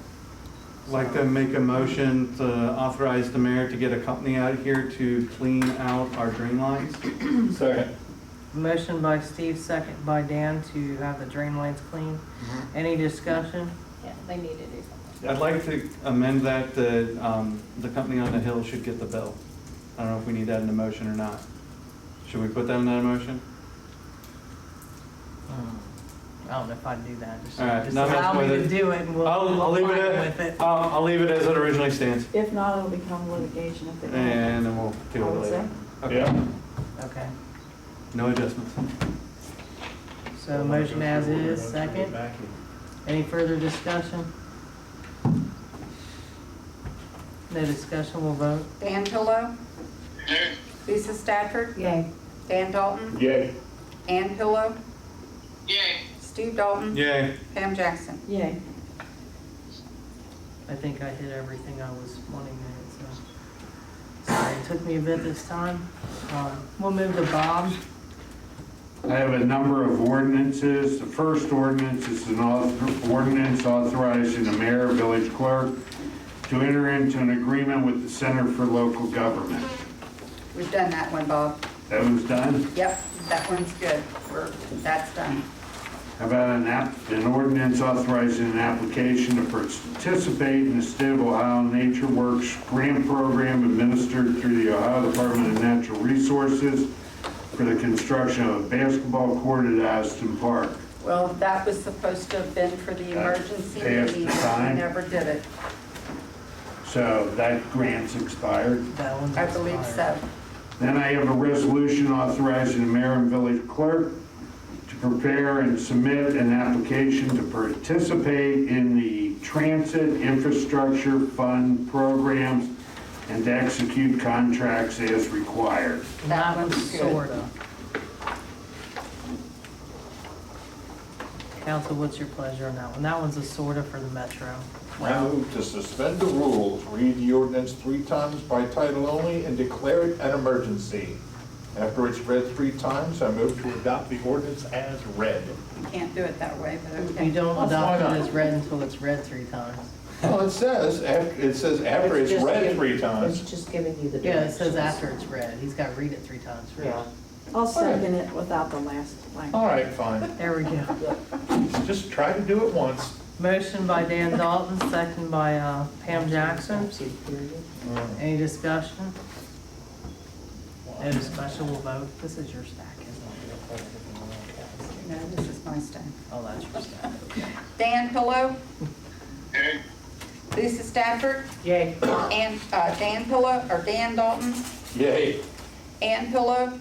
Speaker 6: like to make a motion to authorize the mayor to get a company out here to clean out our drain lines.
Speaker 7: second.
Speaker 1: Motion by Steve, second by Dan to have the drain lines cleaned. Any discussion?
Speaker 8: Yeah, they need to do something.
Speaker 6: I'd like to amend that, the company on the hill should get the bill. I don't know if we need that in the motion or not. Should we put that in that motion?
Speaker 1: I don't know if I'd do that. Just
Speaker 6: All right,
Speaker 1: just
Speaker 6: no, that's
Speaker 1: allow me
Speaker 6: with
Speaker 1: to
Speaker 6: it.
Speaker 1: do it and we'll
Speaker 6: I'll leave it
Speaker 1: fine
Speaker 6: at,
Speaker 1: with it.
Speaker 6: I'll leave it as it originally stands,
Speaker 5: If not, it'll become litigation if they don't.
Speaker 6: and then we'll
Speaker 5: I
Speaker 6: deal
Speaker 5: would
Speaker 6: with it later.
Speaker 5: say.
Speaker 6: Okay.
Speaker 7: Yeah.
Speaker 1: Okay.
Speaker 6: No adjustments.
Speaker 1: So motion as is, second. Any further discussion? No discussion, we'll vote.
Speaker 3: Dan Pillow,
Speaker 4: Yay.
Speaker 3: Lisa Stafford,
Speaker 2: Yay.
Speaker 3: Dan Dalton,
Speaker 7: Yay.
Speaker 3: Ann Pillow,
Speaker 4: Yay.
Speaker 3: Steve Dalton,
Speaker 6: Yay.
Speaker 3: Pam Jackson.
Speaker 5: Yay.
Speaker 1: I think I hit everything I was wanting to hit, so. Sorry, it took me a bit this time. We'll move to Bob.
Speaker 9: I have a number of ordinances. The first ordinance is an ordinance authorizing the mayor, village clerk, to enter into an agreement with the Center for Local Government.
Speaker 3: We've done that one, Bob.
Speaker 9: That was done?
Speaker 3: Yep, that one's good. That's done.
Speaker 9: How about an ordinance authorizing an application to participate in the State of Ohio Nature Works grant program administered through the Ohio Department of Natural Resources for the construction of a basketball court at Addyston Park?
Speaker 3: Well, that was supposed to have been for the emergency
Speaker 9: Passed the
Speaker 3: meeting.
Speaker 9: time.
Speaker 3: We never did it.
Speaker 9: So that grant's expired.
Speaker 1: That one's
Speaker 3: I believe
Speaker 1: expired.
Speaker 3: so.
Speaker 9: Then I have a resolution authorizing the mayor and village clerk to prepare and submit an application to participate in the transit infrastructure fund programs and to execute contracts as required.
Speaker 3: That
Speaker 1: That one's
Speaker 3: one's good.
Speaker 1: sorta. Council, what's your pleasure on that one? That one's a sorta for the metro.
Speaker 11: I move to suspend the rules, read the ordinance 3 times by title only, and declare it an emergency. After it's read 3 times, I move to adopt the ordinance as read.
Speaker 3: You can't do it that way, but okay.
Speaker 1: You don't
Speaker 11: Well, why
Speaker 1: adopt it
Speaker 11: not?
Speaker 1: as read until it's read 3 times.
Speaker 11: Well, it says after it's
Speaker 12: just
Speaker 11: read
Speaker 12: giving-
Speaker 11: 3
Speaker 12: It's
Speaker 11: times.
Speaker 12: just giving you the
Speaker 1: Yeah, it
Speaker 12: directions.
Speaker 1: says after it's read. He's gotta read it 3 times first.
Speaker 12: Yeah.
Speaker 5: I'll second it without the last language.
Speaker 11: All right, fine.
Speaker 1: There we go.
Speaker 11: Just try to do it once.
Speaker 1: Motion by Dan Dalton, second by Pam Jackson. Any discussion? No discussion, we'll vote. This is your stack, isn't it?
Speaker 3: No, this is my stack.
Speaker 1: Oh, that's your stack. Okay.
Speaker 3: Dan Pillow,
Speaker 4: Yay.
Speaker 3: Lisa Stafford,
Speaker 12: Yay.
Speaker 3: and Dan Pillow, or Dan Dalton,
Speaker 11: Yay.
Speaker 3: Ann Pillow,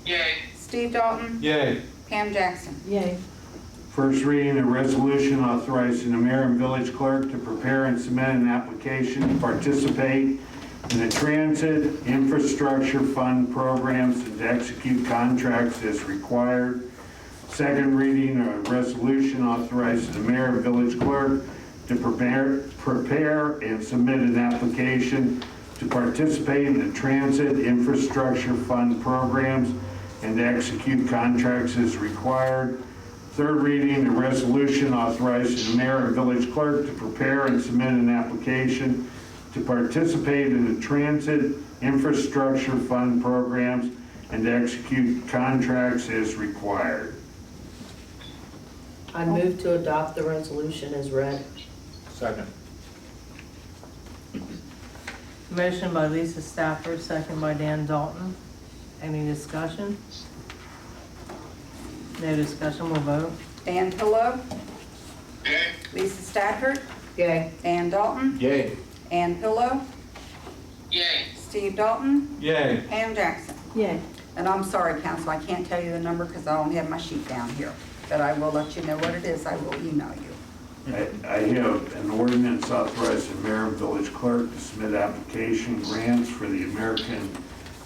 Speaker 4: Yay.
Speaker 3: Steve Dalton,
Speaker 6: Yay.
Speaker 3: Pam Jackson.
Speaker 5: Yay.
Speaker 9: First reading, a resolution authorizing the mayor and village clerk to prepare and submit an application to participate in the transit infrastructure fund programs and to execute contracts as required. Second reading, a resolution authorizing the mayor and village clerk to prepare and submit an application to participate in the transit infrastructure fund programs and to execute contracts as required. Third reading, a resolution authorizing the mayor and village clerk to prepare and submit an application to participate in the transit infrastructure fund programs and to execute contracts as required.
Speaker 12: I move to adopt the resolution as read.
Speaker 11: Second.
Speaker 1: Motion by Lisa Stafford, second by Dan Dalton. Any discussion? No discussion, we'll vote.
Speaker 3: Dan Pillow,
Speaker 4: Yay.
Speaker 3: Lisa Stafford,
Speaker 12: Yay.
Speaker 3: Dan Dalton,
Speaker 11: Yay.
Speaker 3: Ann Pillow,
Speaker 4: Yay.
Speaker 3: Steve Dalton,
Speaker 6: Yay.
Speaker 3: Pam Jackson.
Speaker 5: Yay.
Speaker 3: And I'm sorry, council, I can't tell you the number because I don't have my sheet down here, but I will let you know what it is. I will email you.
Speaker 9: I have an ordinance authorizing the mayor and village clerk to submit application grants for the American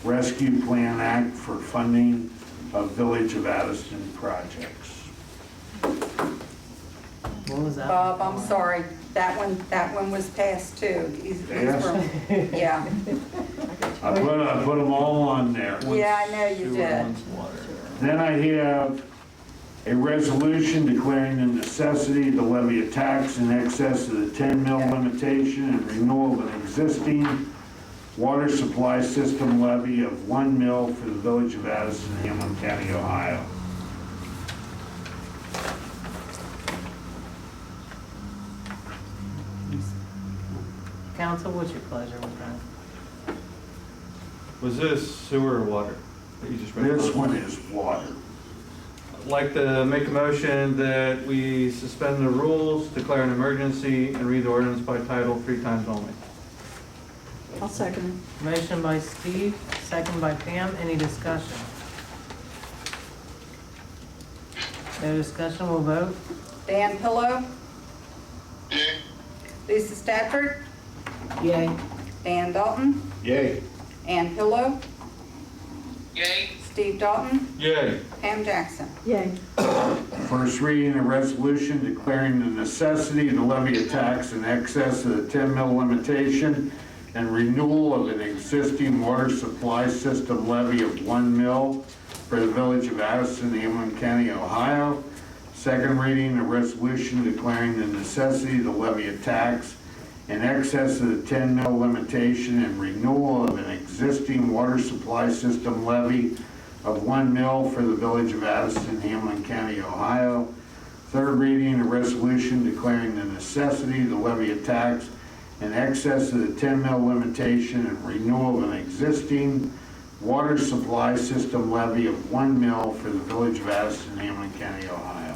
Speaker 9: Rescue Plan Act for funding of Village of Addyston projects.
Speaker 1: What was that?
Speaker 3: Bob, I'm sorry, that one was passed too. These
Speaker 9: Yes?
Speaker 3: were- Yeah,
Speaker 9: I put them all on there.
Speaker 3: yeah, I know you did.
Speaker 9: Then I have a resolution declaring the necessity to levy a tax in excess of the 10 mil limitation and renewal of an existing water supply system levy of 1 mil for the Village of Addyston, Hamlin County, Ohio.
Speaker 1: Council, what's your pleasure with that?
Speaker 6: Was this sewer or water that you just read?
Speaker 9: This one is water.
Speaker 6: I'd like to make a motion that we suspend the rules, declare an emergency, and read the ordinance by title 3 times only.
Speaker 5: I'll second it.
Speaker 1: Motion by Steve, second by Pam. Any discussion? No discussion, we'll vote.
Speaker 3: Dan Pillow,
Speaker 4: Yay.
Speaker 3: Lisa Stafford,
Speaker 12: Yay.
Speaker 3: Dan Dalton,
Speaker 11: Yay.
Speaker 3: Ann Pillow,
Speaker 4: Yay.
Speaker 3: Steve Dalton,
Speaker 6: Yay.
Speaker 3: Pam Jackson.
Speaker 5: Yay.
Speaker 9: First reading, a resolution declaring the necessity to levy a tax in excess of the 10 mil limitation and renewal of an existing water supply system levy of 1 mil for the Village of Addyston, Hamlin County, Ohio. Second reading, a resolution declaring the necessity to levy a tax in excess of the 10 mil limitation and renewal of an existing water supply system levy of 1 mil for the Village of Addyston, Hamlin County, Ohio. Third reading, a resolution declaring the necessity to levy a tax in excess of the 10 mil limitation and renewal of an existing water supply system levy of 1 mil for the Village of Addyston, Hamlin County, Ohio.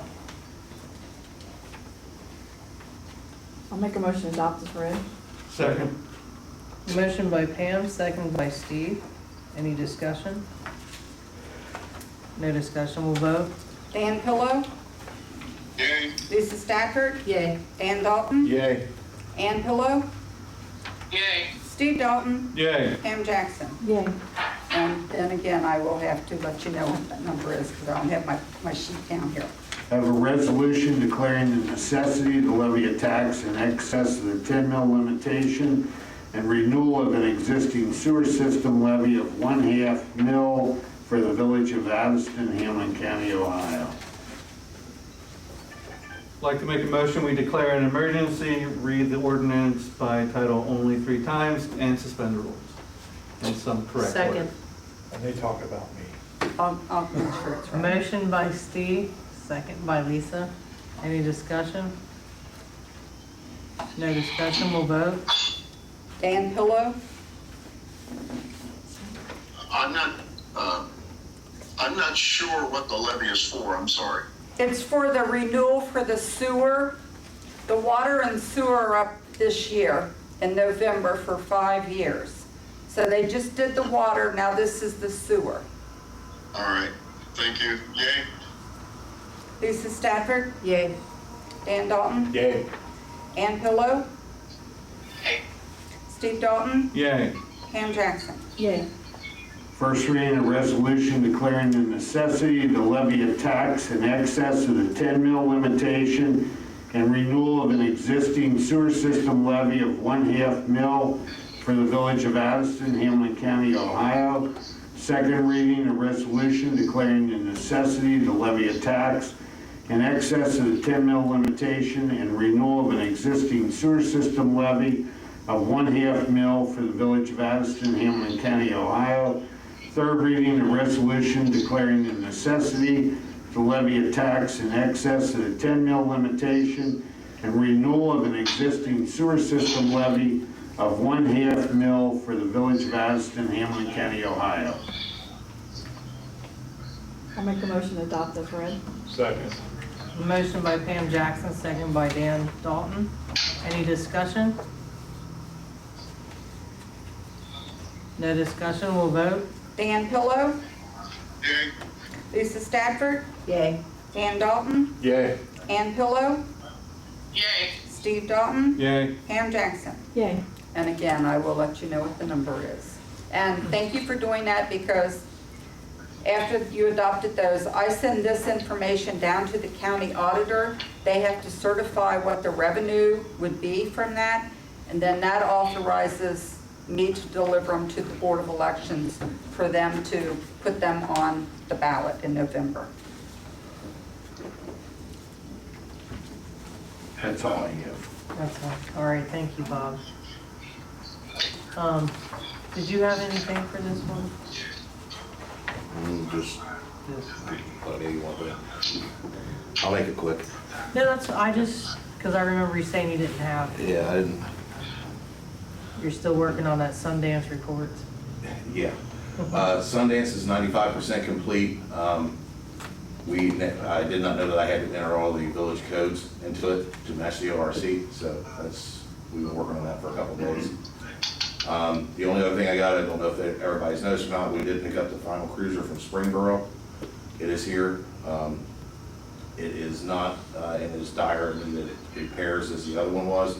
Speaker 5: I'll make a motion to adopt this read.
Speaker 6: Second.
Speaker 1: Motion by Pam, second by Steve. Any discussion? No discussion, we'll vote.
Speaker 3: Dan Pillow,
Speaker 4: Yay.
Speaker 3: Lisa Stafford,
Speaker 12: Yay.
Speaker 3: Dan Dalton,
Speaker 11: Yay.
Speaker 3: Ann Pillow,
Speaker 4: Yay.
Speaker 3: Steve Dalton,
Speaker 6: Yay.
Speaker 3: Pam Jackson.
Speaker 5: Yay.
Speaker 3: And then again, I will have to let you know what that number is because I don't have my sheet down here.
Speaker 9: Have a resolution declaring the necessity to levy a tax in excess of the 10 mil limitation and renewal of an existing sewer system levy of 1/2 mil for the Village of Addyston, Hamlin County, Ohio.
Speaker 6: I'd like to make a motion, we declare an emergency, read the ordinance by title only 3 times, and suspend the rules. In some correct order.
Speaker 12: Second.
Speaker 11: And they talk about me.
Speaker 3: I'll make sure it's right.
Speaker 1: Motion by Steve, second by Lisa. Any discussion? No discussion, we'll vote.
Speaker 3: Dan Pillow,
Speaker 4: I'm not sure what the levy is for, I'm sorry.
Speaker 3: it's for the renewal for the sewer. The water and sewer are up this year in November for 5 years. So they just did the water, now this is the sewer.
Speaker 4: All right, thank you. Yay.
Speaker 3: Lisa Stafford,
Speaker 12: Yay.
Speaker 3: Dan Dalton,
Speaker 11: Yay.
Speaker 3: Ann Pillow,
Speaker 4: Yay.
Speaker 3: Steve Dalton,
Speaker 6: Yay.
Speaker 3: Pam Jackson.
Speaker 5: Yay.
Speaker 9: First reading, a resolution declaring the necessity to levy a tax in excess of the 10 mil limitation and renewal of an existing sewer system levy of 1/2 mil for the Village of Addyston, Hamlin County, Ohio. Second reading, a resolution declaring the necessity to levy a tax in excess of the 10 mil limitation and renewal of an existing sewer system levy of 1/2 mil for the Village of Addyston, Hamlin County, Ohio. Third reading, a resolution declaring the necessity to levy a tax in excess of the 10 mil limitation and renewal of an existing sewer system levy of 1/2 mil for the Village of Addyston, Hamlin County, Ohio.
Speaker 5: I'll make a motion to adopt this read.
Speaker 11: Second.
Speaker 1: Motion by Pam Jackson, second by Dan Dalton. Any discussion? No discussion, we'll vote.
Speaker 3: Dan Pillow,
Speaker 4: Yay.
Speaker 3: Lisa Stafford,
Speaker 12: Yay.
Speaker 3: Dan Dalton,
Speaker 11: Yay.
Speaker 3: Ann Pillow,
Speaker 4: Yay.
Speaker 3: Steve Dalton,
Speaker 6: Yay.
Speaker 3: Pam Jackson.
Speaker 5: Yay.
Speaker 3: And again, I will let you know what the number is. And thank you for doing that because after you adopted those, I send this information down to the county auditor. They have to certify what the revenue would be from that. And then that authorizes me to deliver them to the Board of Elections for them to put them on the ballot in November.
Speaker 9: That's all I have.
Speaker 1: That's all right, thank you, Bob. Did you have anything for this one?
Speaker 13: Just, whatever you want, but I'll make it quick.
Speaker 1: No, that's, because I remember you saying you didn't have,
Speaker 13: Yeah, I didn't,
Speaker 1: you're still working on that Sundance report.
Speaker 13: yeah. Sundance is 95% complete. I did not know that I had to enter all the village codes into it to match the ORC, so we've been working on that for a couple days. The only other thing I got, I don't know if everybody's noticed or not, we did pick up the final cruiser from Springboro. It is here. It is not in as dire need of repairs as the other one was.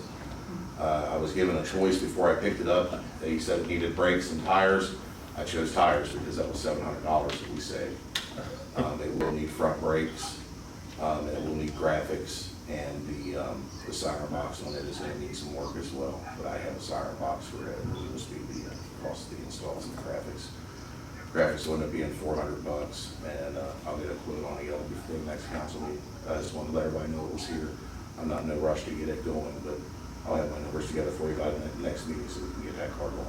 Speaker 13: I was given a choice before I picked it up. They said it needed brakes and tires. I chose tires because that was $700 that we saved. It will need front brakes, and it will need graphics, and the siren box on it is going to need some work as well. But I have a siren box for it. It will just be the cost of the installs and the graphics. graphics will end up being $400, and I'll get a quote on it before the next council meeting. I just wanted to let everybody know it was here. I'm not in no rush to get it going, but I'll have my numbers together for you by the next meeting so we can get that card going.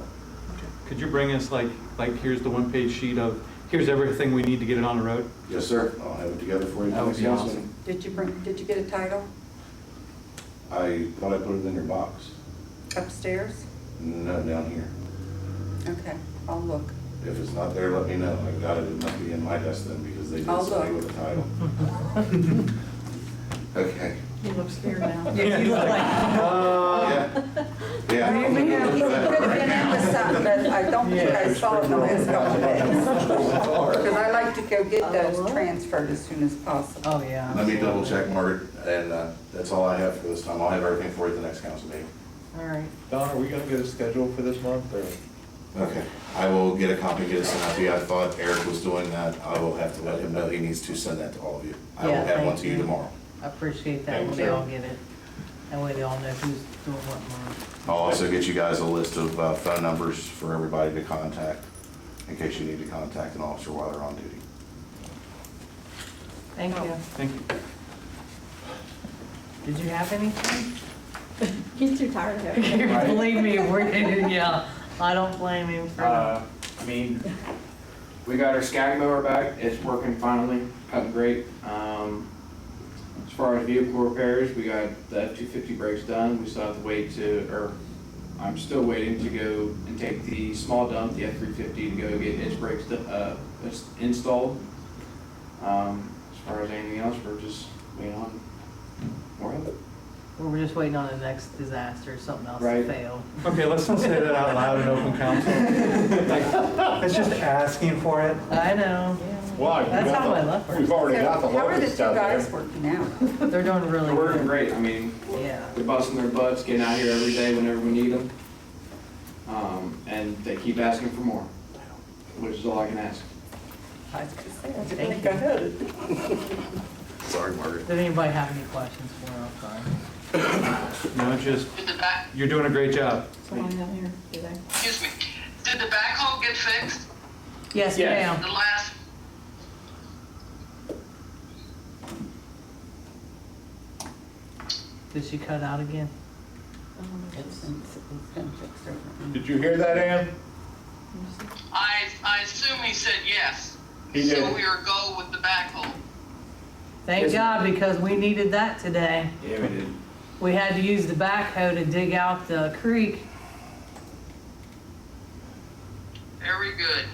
Speaker 6: Could you bring us like here's the one-page sheet of, here's everything we need to get it on the road?
Speaker 13: Yes, sir. I'll have it together for you.
Speaker 6: That would be awesome.
Speaker 3: Did you get a title
Speaker 13: I thought I put it in your box.
Speaker 3: upstairs?
Speaker 13: No, down here.
Speaker 3: Okay, I'll look.
Speaker 13: If it's not there, let me know. I got it. It must be in my desk then because they
Speaker 3: I'll
Speaker 13: did say
Speaker 3: look.
Speaker 13: with the title. Okay.
Speaker 5: He looks scared now.
Speaker 1: Yeah, he's like,
Speaker 13: Yeah.
Speaker 3: He could have been into something, but I don't think I saw it in the last couple of days. Because I like to go get those transferred as soon as possible.
Speaker 1: oh, yeah.
Speaker 13: Let me double check, Margaret, and that's all I have for this time. I'll have everything for you at the next council meeting.
Speaker 1: All right.
Speaker 7: Don, are we gonna get a schedule for this month, or?
Speaker 13: Okay. I will get a copy, get it sent out to you. I thought Eric was doing that. I will have to let him know he needs to send that to all of you. I will
Speaker 1: Yeah,
Speaker 13: have one
Speaker 1: thank
Speaker 13: to you
Speaker 1: you.
Speaker 13: tomorrow.
Speaker 1: I appreciate that
Speaker 7: Thank
Speaker 1: when
Speaker 7: you.
Speaker 1: they all get it. That way they all know who's doing what month.
Speaker 13: I'll also get you guys a list of phone numbers for everybody to contact in case you need to contact an officer while they're on duty.
Speaker 1: Thank you.
Speaker 6: Thank you.
Speaker 1: Did you have anything?
Speaker 5: He's too tired of having it.
Speaker 1: Believe me, yeah, I don't blame him for that.
Speaker 10: I mean, we got our scag mower back, it's working finally, cutting great. As far as vehicle repairs, we got the F-250 brakes done, we still have to wait I'm still waiting to go and take the small dump, the F-350, to go get its brakes installed. As far as anything else, we're just waiting on more of it.
Speaker 1: We're just waiting on the next disaster, something else to
Speaker 10: Right.
Speaker 1: fail.
Speaker 6: Okay, let's not say that out loud in open council. It's just asking for it.
Speaker 1: I know.
Speaker 11: Why? We
Speaker 1: That's
Speaker 11: got
Speaker 1: how
Speaker 11: the-
Speaker 1: my luck works.
Speaker 11: We've already got the
Speaker 3: How are the
Speaker 11: locust
Speaker 3: two
Speaker 11: out there.
Speaker 3: guys working out?
Speaker 1: They're doing really
Speaker 10: They're working
Speaker 1: good.
Speaker 10: great, I mean,
Speaker 1: Yeah.
Speaker 10: they're busting their butts, getting out here every day whenever we need them. And they keep asking for more, which is all I can ask.
Speaker 3: I was gonna say, I didn't
Speaker 1: Thank
Speaker 3: think I heard it.
Speaker 13: Sorry, Margaret.
Speaker 1: Did anybody have any questions for her? I'm sorry.
Speaker 6: No, just, you're doing a great job.
Speaker 5: Someone down here, do they?
Speaker 14: Excuse me, did the backhoe get fixed?
Speaker 1: Yes,
Speaker 10: Yes.
Speaker 1: ma'am.
Speaker 14: The last,
Speaker 1: Did she cut out again?
Speaker 3: It's been fixed over.
Speaker 11: Did you hear that, Ann?
Speaker 14: I assume he said yes.
Speaker 11: He
Speaker 14: So
Speaker 11: did.
Speaker 14: we are go with the backhoe.
Speaker 1: Thank
Speaker 10: Yes,
Speaker 1: God, because we needed that today.
Speaker 10: Yeah, we did.
Speaker 1: We had to use the backhoe to dig out the creek.
Speaker 14: Very good.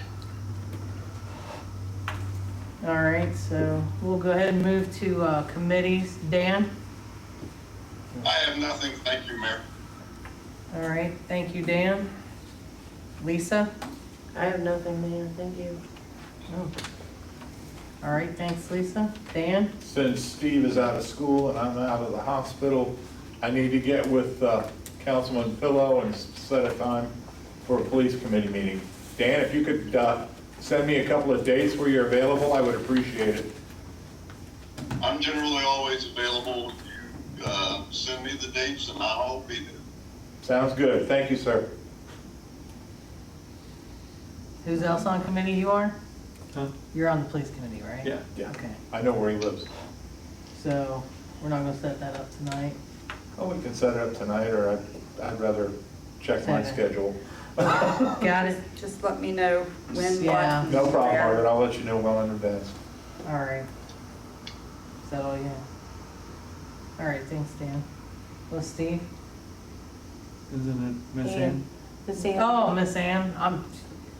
Speaker 1: All right, so we'll go ahead and move to committees. Dan?
Speaker 4: I have nothing, thank you, Mayor.
Speaker 1: All right, thank you, Dan. Lisa?
Speaker 12: I have nothing, Mayor, thank you.
Speaker 1: Oh. All right, thanks, Lisa. Dan?
Speaker 11: Since Steve is out of school and I'm out of the hospital, I need to get with Councilman Pillow and set a time for a police committee meeting. Dan, if you could send me a couple of dates where you're available, I would appreciate it.
Speaker 4: I'm generally always available. You send me the dates and I'll be there.
Speaker 11: Sounds good. Thank you, sir.
Speaker 1: Who's else on committee you are?
Speaker 6: Huh?
Speaker 1: You're on the police committee, right?
Speaker 6: Yeah.
Speaker 11: Yeah.
Speaker 1: Okay,
Speaker 11: I know where he lives.
Speaker 1: so we're not gonna set that up tonight.
Speaker 11: Oh, we can set it up tonight, or I'd rather check my
Speaker 1: Set it.
Speaker 11: schedule.
Speaker 1: Got it?
Speaker 3: Just let me know when,
Speaker 1: Yeah.
Speaker 3: what.
Speaker 11: No problem,
Speaker 3: where.
Speaker 11: Margaret. I'll let you know well in advance.
Speaker 1: All right. Is that all you have? All right, thanks, Dan. Well, Steve?
Speaker 6: Isn't it, Miss Ann?
Speaker 1: Oh, Miss Ann,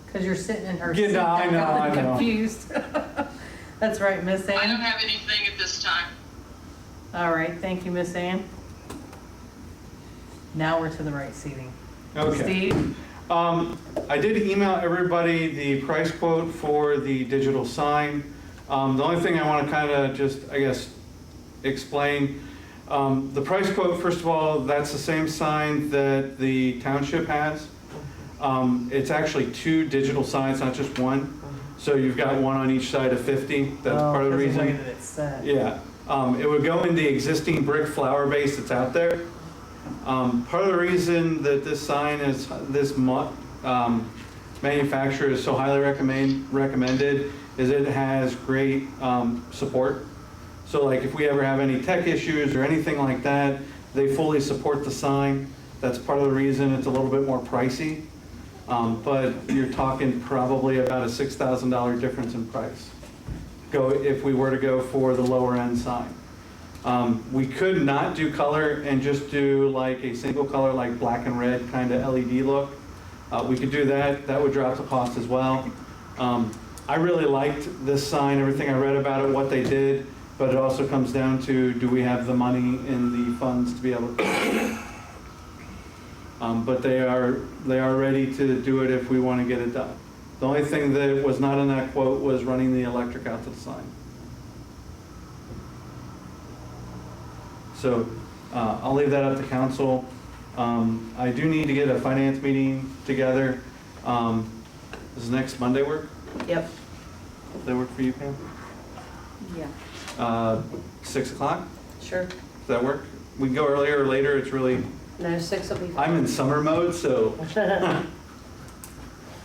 Speaker 1: because you're sitting in her
Speaker 6: Yeah,
Speaker 1: seat.
Speaker 6: no, I
Speaker 1: I'm
Speaker 6: know, I know.
Speaker 1: confused. That's right, Miss
Speaker 14: I don't
Speaker 1: Ann.
Speaker 14: have anything at this time.
Speaker 1: All right, thank you, Miss Ann. Now we're to the right seating.
Speaker 6: Okay.
Speaker 1: Steve?
Speaker 6: I did email everybody the price quote for the digital sign. The only thing I want to kind of just, I guess, explain, the price quote, first of all, that's the same sign that the township has. It's actually 2 digital signs, not just one. So you've got one on each side of 50. That's part of the reason.
Speaker 1: way that it's set.
Speaker 6: Yeah, it would go in the existing brick flower base that's out there. Part of the reason that this sign is this manufacturer is so highly recommended is it has great support. So like if we ever have any tech issues or anything like that, they fully support the sign. That's part of the reason it's a little bit more pricey. But you're talking probably about a $6,000 difference in price. If we were to go for the lower end sign. We could not do color and just do like a single color, like black and red kind of LED look. We could do that. That would drop the cost as well. I really liked this sign, everything I read about it, what they did, but it also comes down to, do we have the money in the funds to be able to? But they are ready to do it if we want to get it done. The only thing that was not in that quote was running the electric out to the sign. So I'll leave that up to council. I do need to get a finance meeting together. Does next Monday work?
Speaker 12: Yep.
Speaker 6: Does that work for you, Pam?
Speaker 5: Yeah.
Speaker 6: 6 o'clock?
Speaker 12: Sure.
Speaker 6: Does that work? We can go earlier or later, it's really,
Speaker 12: No, 6 will be fine.
Speaker 6: I'm in summer mode, so.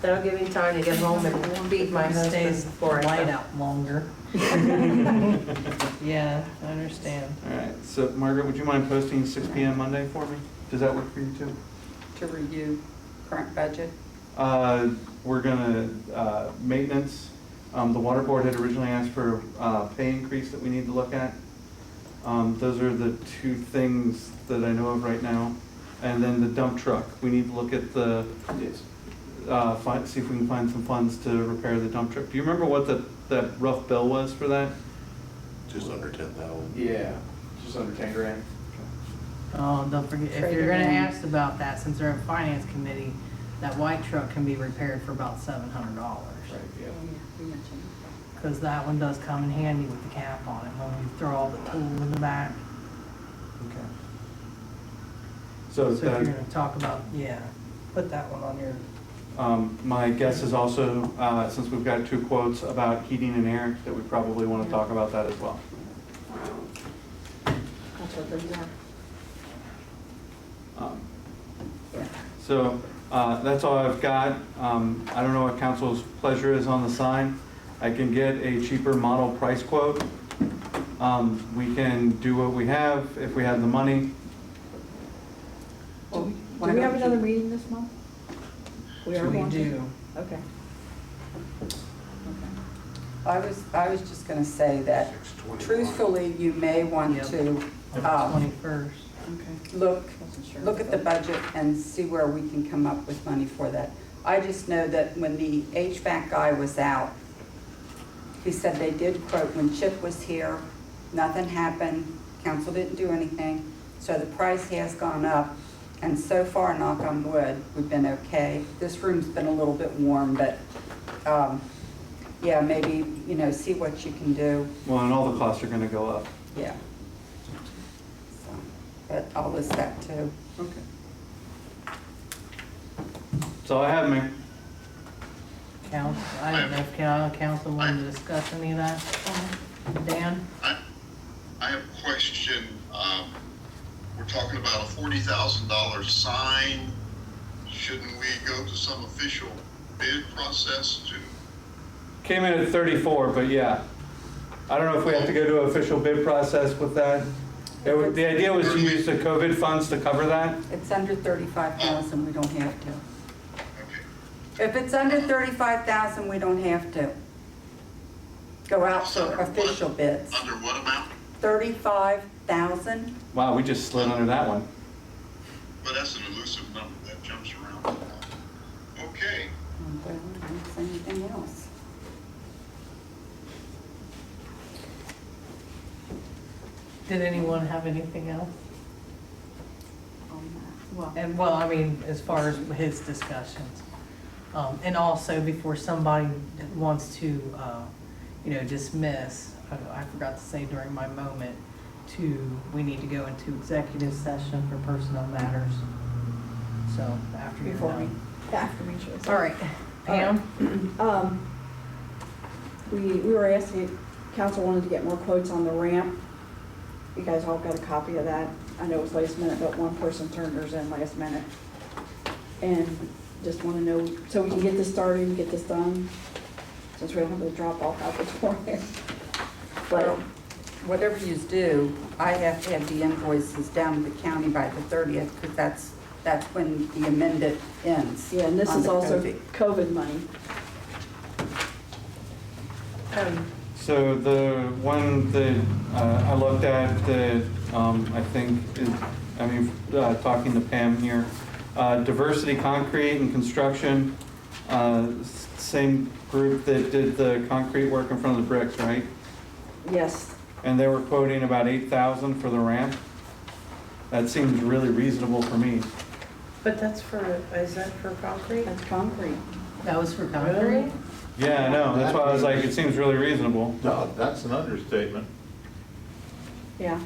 Speaker 12: That'll give me time to get home and feed my husband
Speaker 1: Stays
Speaker 12: before I
Speaker 1: light
Speaker 12: come.
Speaker 1: out longer. Yeah, I understand.
Speaker 6: All right, so Margaret, would you mind posting 6 PM Monday for me? Does that work for you too?
Speaker 3: To review current budget.
Speaker 6: We're gonna, maintenance, the water board had originally asked for pay increase that we need to look at. Those are the two things that I know of right now. And then the dump truck, we need to look at the, see if we can find some funds to repair the dump truck. Do you remember what that rough bill was for that?
Speaker 9: Just under 10,000.
Speaker 10: Yeah, just under 10 grand.
Speaker 1: Oh, don't forget, if you're gonna ask about that, since they're in finance committee, that white truck can be repaired for about $700.
Speaker 10: Right, yeah.
Speaker 3: We mentioned
Speaker 1: Because that one does come in handy with the cap on it when we throw all the tools in the back.
Speaker 6: Okay. So
Speaker 1: So if you're
Speaker 6: that,
Speaker 1: gonna talk about, yeah, put that one on your,
Speaker 6: my guess is also, since we've got two quotes about heating and air, that we probably want to talk about that as well.
Speaker 5: That's what these are.
Speaker 6: So that's all I've got. I don't know what council's pleasure is on the sign. I can get a cheaper model price quote. We can do what we have if we have the money.
Speaker 5: Do we have another meeting this month? We are
Speaker 1: we
Speaker 5: going to?
Speaker 1: do.
Speaker 5: Okay.
Speaker 3: I was just gonna say that truthfully, you may want to,
Speaker 1: On the 21st.
Speaker 3: look at the budget and see where we can come up with money for that. I just know that when the HVAC guy was out, he said they did quote, when Chip was here, nothing happened, council didn't do anything, so the price has gone up, and so far, knock on wood, we've been okay. This room's been a little bit warm, but, yeah, maybe, see what you can do,
Speaker 6: Well, and all the costs are going to go up.
Speaker 3: yeah. So, but I'll list that too.
Speaker 6: Okay. So I have, Mayor.
Speaker 1: Council, I don't know if council wanted to discuss any of that. Dan?
Speaker 4: I have a question. We're talking about a $40,000 sign. Shouldn't we go to some official bid process to?
Speaker 6: Came in at 34, but yeah. I don't know if we have to go to an official bid process with that. The idea was to use the COVID funds to cover that.
Speaker 3: It's under 35,000, we don't have to.
Speaker 4: Okay.
Speaker 3: If it's under 35,000, we don't have to go out for official bids.
Speaker 4: Under what amount?
Speaker 3: 35,000?
Speaker 6: Wow, we just slid under that one.
Speaker 4: But that's an elusive number that jumps around. Okay.
Speaker 3: I don't say anything else.
Speaker 1: Did anyone have anything else?
Speaker 3: Well,
Speaker 1: And, well, I mean, as far as his discussions. And also, before somebody wants to, dismiss, I forgot to say during my moment, we need to go into executive session for personnel matters. So, after you're done.
Speaker 5: After me, sure.
Speaker 1: All right, Pam?
Speaker 5: We were asking, council wanted to get more quotes on the ramp. You guys all got a copy of that. I know it was last minute, but one person turned theirs in last minute. And just wanna know, so we can get this started and get this done, since we don't have the drop off out this morning. But,
Speaker 3: Whatever you do, I have to have the invoices down to the county by the 30th, because that's when the amended ends.
Speaker 5: yeah, and this
Speaker 3: on
Speaker 5: is
Speaker 3: the
Speaker 5: also
Speaker 3: COVID.
Speaker 5: COVID money.
Speaker 6: So the one that I looked at that I think is, talking to Pam here, Diversity Concrete and Construction, same group that did the concrete work in front of the bricks, right?
Speaker 5: Yes,
Speaker 6: And they were quoting about 8,000 for the ramp. That seems really reasonable for me.
Speaker 12: But that's is that for concrete?
Speaker 5: that's concrete.
Speaker 1: That was for concrete?
Speaker 6: Yeah, I know, that's why I was like, it seems really reasonable.
Speaker 11: No, that's an understatement.
Speaker 5: Yeah.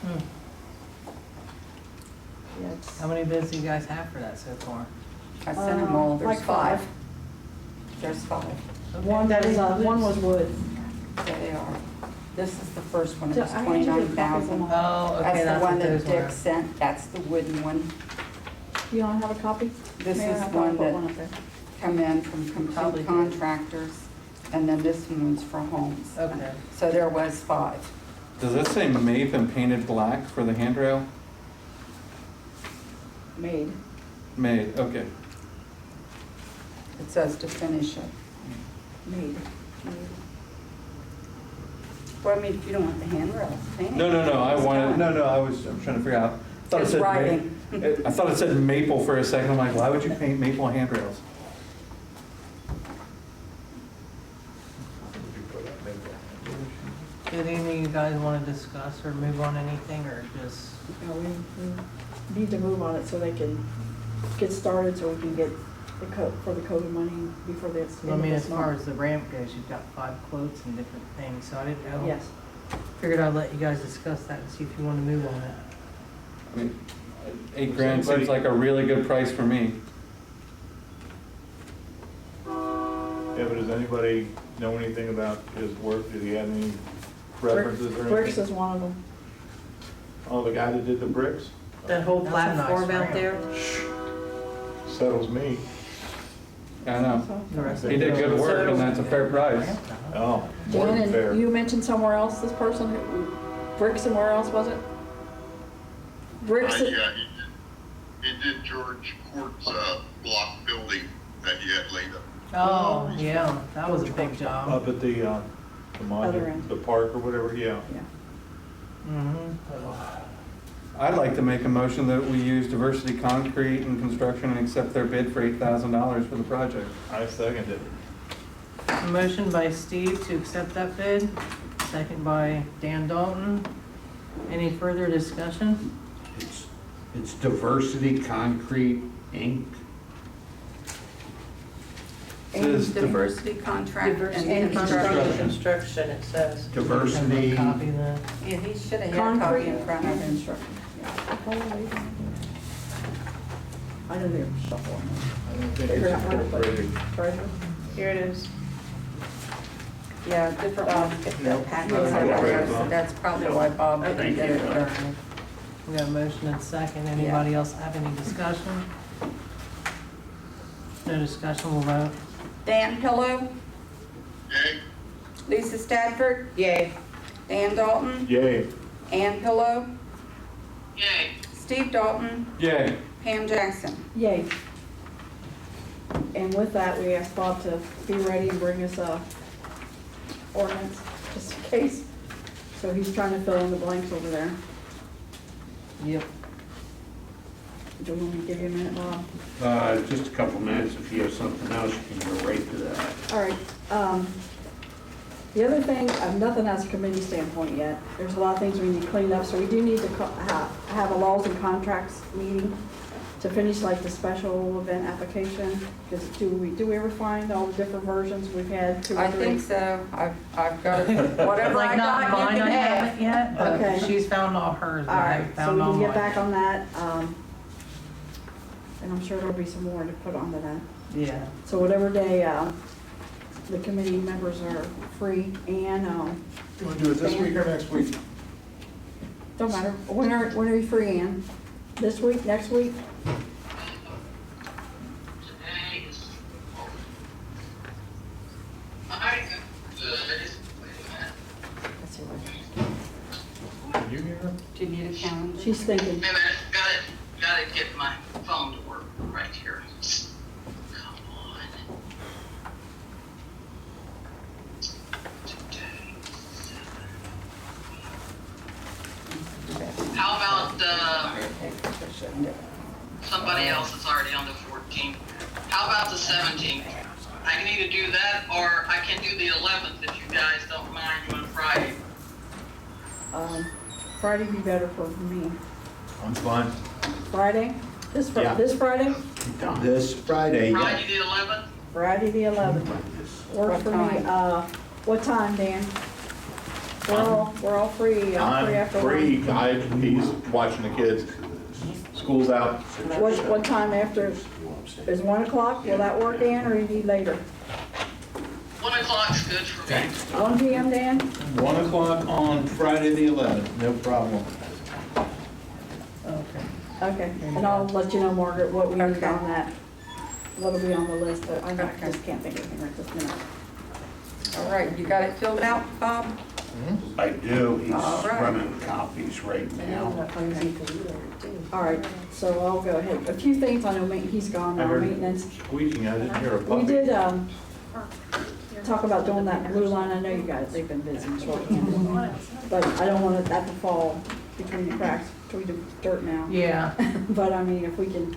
Speaker 1: Hmm.
Speaker 5: Yeah, it's,
Speaker 1: How many bids do you guys have for that so far?
Speaker 3: I sent them all, there's
Speaker 5: like
Speaker 3: 5. There's 5.
Speaker 5: one was wood.
Speaker 3: There they are. This is the first one, it
Speaker 5: So
Speaker 3: was
Speaker 5: I need to get copies of
Speaker 3: 29,000.
Speaker 5: them.
Speaker 1: Oh, okay,
Speaker 3: That's the
Speaker 1: that's
Speaker 3: one
Speaker 1: what
Speaker 3: that
Speaker 1: those
Speaker 3: Dick
Speaker 1: were.
Speaker 3: sent, that's the wooden one.
Speaker 5: You don't have a copy?
Speaker 3: This
Speaker 5: Mayor,
Speaker 3: is
Speaker 5: I thought I
Speaker 3: one
Speaker 5: put
Speaker 3: that
Speaker 5: one up there.
Speaker 3: come in from
Speaker 1: Probably
Speaker 3: complete
Speaker 1: did.
Speaker 3: contractors, and then this one's for homes.
Speaker 1: Okay.
Speaker 3: So there was 5.
Speaker 6: Does this say MAPE and painted black for the handrail?
Speaker 5: Made.
Speaker 6: Made, okay.
Speaker 3: It says to finish it.
Speaker 5: Made.
Speaker 3: Well, I mean, if you don't want the handrails painted.
Speaker 6: No, I
Speaker 3: it's
Speaker 6: wanted,
Speaker 3: fine.
Speaker 6: I'm trying to figure out. I thought it
Speaker 3: It's
Speaker 6: said
Speaker 3: writing.
Speaker 6: I thought it said maple for a second, I'm like, why would you paint maple handrails?
Speaker 1: Did any of you guys want to discuss or move on anything, or just?
Speaker 5: No, we need to move on it so they can get started, so we can get the for the COVID money before the end
Speaker 1: I
Speaker 5: of
Speaker 1: mean,
Speaker 5: this
Speaker 1: as far
Speaker 5: month.
Speaker 1: as the ramp goes, you've got 5 quotes and different things, so I didn't know.
Speaker 5: Yes.
Speaker 1: Figured I'd let you guys discuss that and see if you want to move on it.
Speaker 6: I mean, $8,000 seems like a really good price for me.
Speaker 11: Yeah, but does anybody know anything about his work? Did he have any references or
Speaker 5: Bricks
Speaker 11: anything?
Speaker 5: is one of them.
Speaker 11: Oh, the guy that did the bricks?
Speaker 12: That whole
Speaker 1: That's a nice
Speaker 12: platform out
Speaker 1: ramp.
Speaker 12: there?
Speaker 11: Settles me.
Speaker 6: I know.
Speaker 5: So-
Speaker 1: The rest of
Speaker 6: He did good work and that's a fair price.
Speaker 11: Oh, more
Speaker 5: Dan,
Speaker 11: than fair.
Speaker 5: and you mentioned somewhere else, this person, Bricks somewhere else, was it? Bricks,
Speaker 4: Yeah, he did George Court's block building that he had laid up.
Speaker 1: Oh, yeah, that was a big job.
Speaker 11: Up at the
Speaker 5: Other
Speaker 11: monument,
Speaker 5: end.
Speaker 11: the park or whatever, yeah.
Speaker 1: Mm-hmm.
Speaker 6: I'd like to make a motion that we use Diversity Concrete and Construction and accept their bid for $8,000 for the project.
Speaker 11: I second it.
Speaker 1: A motion by Steve to accept that bid, second by Dan Dalton. Any further discussion?
Speaker 9: It's Diversity Concrete, Inc.
Speaker 3: And
Speaker 6: Says
Speaker 3: diversity contract
Speaker 12: Diversity
Speaker 3: and
Speaker 12: construction,
Speaker 3: construction.
Speaker 12: it says.
Speaker 9: Diversity,
Speaker 1: Copy that.
Speaker 3: Yeah, he should have had a
Speaker 5: concrete
Speaker 3: copy in front of
Speaker 5: and
Speaker 3: him.
Speaker 5: construction. I know they're shuffling.
Speaker 11: I don't think
Speaker 5: Figure
Speaker 11: it's
Speaker 5: out how to put it.
Speaker 11: appropriate.
Speaker 5: Treasure.
Speaker 12: Here it is.
Speaker 3: Yeah, different ones get their packets
Speaker 11: No,
Speaker 3: everywhere,
Speaker 11: no,
Speaker 3: so
Speaker 11: no.
Speaker 3: that's probably why Bob didn't get it done.
Speaker 1: We got a motion and second. Anybody else have any discussion? No discussion, we'll vote.
Speaker 3: Dan Pillow,
Speaker 4: Yay?
Speaker 3: Lisa Stafford,
Speaker 12: Yay.
Speaker 3: Dan Dalton,
Speaker 11: Yay.
Speaker 3: Ann Pillow,
Speaker 14: Yay.
Speaker 3: Steve Dalton,
Speaker 6: Yay.
Speaker 3: Pam Jackson.
Speaker 5: Yay. And with that, we asked Bob to be ready and bring us a ordinance, just in case. So he's trying to fill in the blanks over there.
Speaker 1: Yep.
Speaker 5: Do we want to give you a minute, Bob?
Speaker 9: Just a couple minutes. If you have something else, you can go right to that.
Speaker 5: All right, the other thing, nothing as a committee standpoint yet. There's a lot of things we need cleaned up, so we do need to have a laws and contracts meeting to finish like the special event application. Because do we ever find all the different versions we've had? 2 or
Speaker 3: I
Speaker 5: 3?
Speaker 3: think so. I've got it. Whatever I
Speaker 1: Like not
Speaker 3: got, you
Speaker 1: mine,
Speaker 3: can
Speaker 1: I
Speaker 3: have.
Speaker 1: haven't yet, but
Speaker 5: Okay.
Speaker 1: she's found all hers, but
Speaker 5: All
Speaker 1: I
Speaker 5: right,
Speaker 1: haven't
Speaker 5: so
Speaker 1: found
Speaker 5: we
Speaker 1: all
Speaker 5: can
Speaker 1: mine.
Speaker 5: get back on that. And I'm sure there'll be some more to put onto that.
Speaker 1: Yeah.
Speaker 5: So whatever day the committee members are free, and
Speaker 11: You want to do it this week or next week?
Speaker 5: don't matter. When are you free, Ann? This week, next week?
Speaker 11: You hear her?
Speaker 3: Do you need a calendar?
Speaker 5: She's thinking.
Speaker 14: Wait a minute, gotta get my phone to work right here. Come on. How about, somebody else is already on the 14th? How about the 17th? I can either do that, or I can do the 11th if you guys don't mind doing Friday.
Speaker 5: Friday be better for me.
Speaker 11: I'm fine.
Speaker 5: Friday?
Speaker 9: Yeah.
Speaker 5: This Friday?
Speaker 9: This Friday, yeah.
Speaker 14: Friday the 11th?
Speaker 5: Friday the 11th. Works for me. What time, Dan? We're all free. I'm free
Speaker 11: I'm
Speaker 5: after
Speaker 11: free.
Speaker 5: one.
Speaker 11: He's watching the kids. School's out.
Speaker 5: What time after? Is 1 o'clock? Will that work, Dan, or you need later?
Speaker 14: 1 o'clock's good for me.
Speaker 5: 1 PM, Dan?
Speaker 11: 1 o'clock on Friday the 11th, no problem.
Speaker 5: Okay, and I'll let you know, Margaret, what we need on that. What'll be on the list, but I just can't think of anything right this minute.
Speaker 3: All right, you got it filled out, Bob?
Speaker 9: I do, he's
Speaker 3: All right.
Speaker 9: running copies right now.
Speaker 5: All right, so I'll go ahead. A few things, I know he's gone
Speaker 11: I
Speaker 5: now,
Speaker 11: heard
Speaker 5: maintenance.
Speaker 11: squeaking, I didn't hear a
Speaker 5: We
Speaker 11: puppy.
Speaker 5: did, talk about doing that blue line. I know you guys, they've been busy, so I can't do it. But I don't want that to fall between the cracks, between the dirt now.
Speaker 1: Yeah.
Speaker 5: But I mean, if we can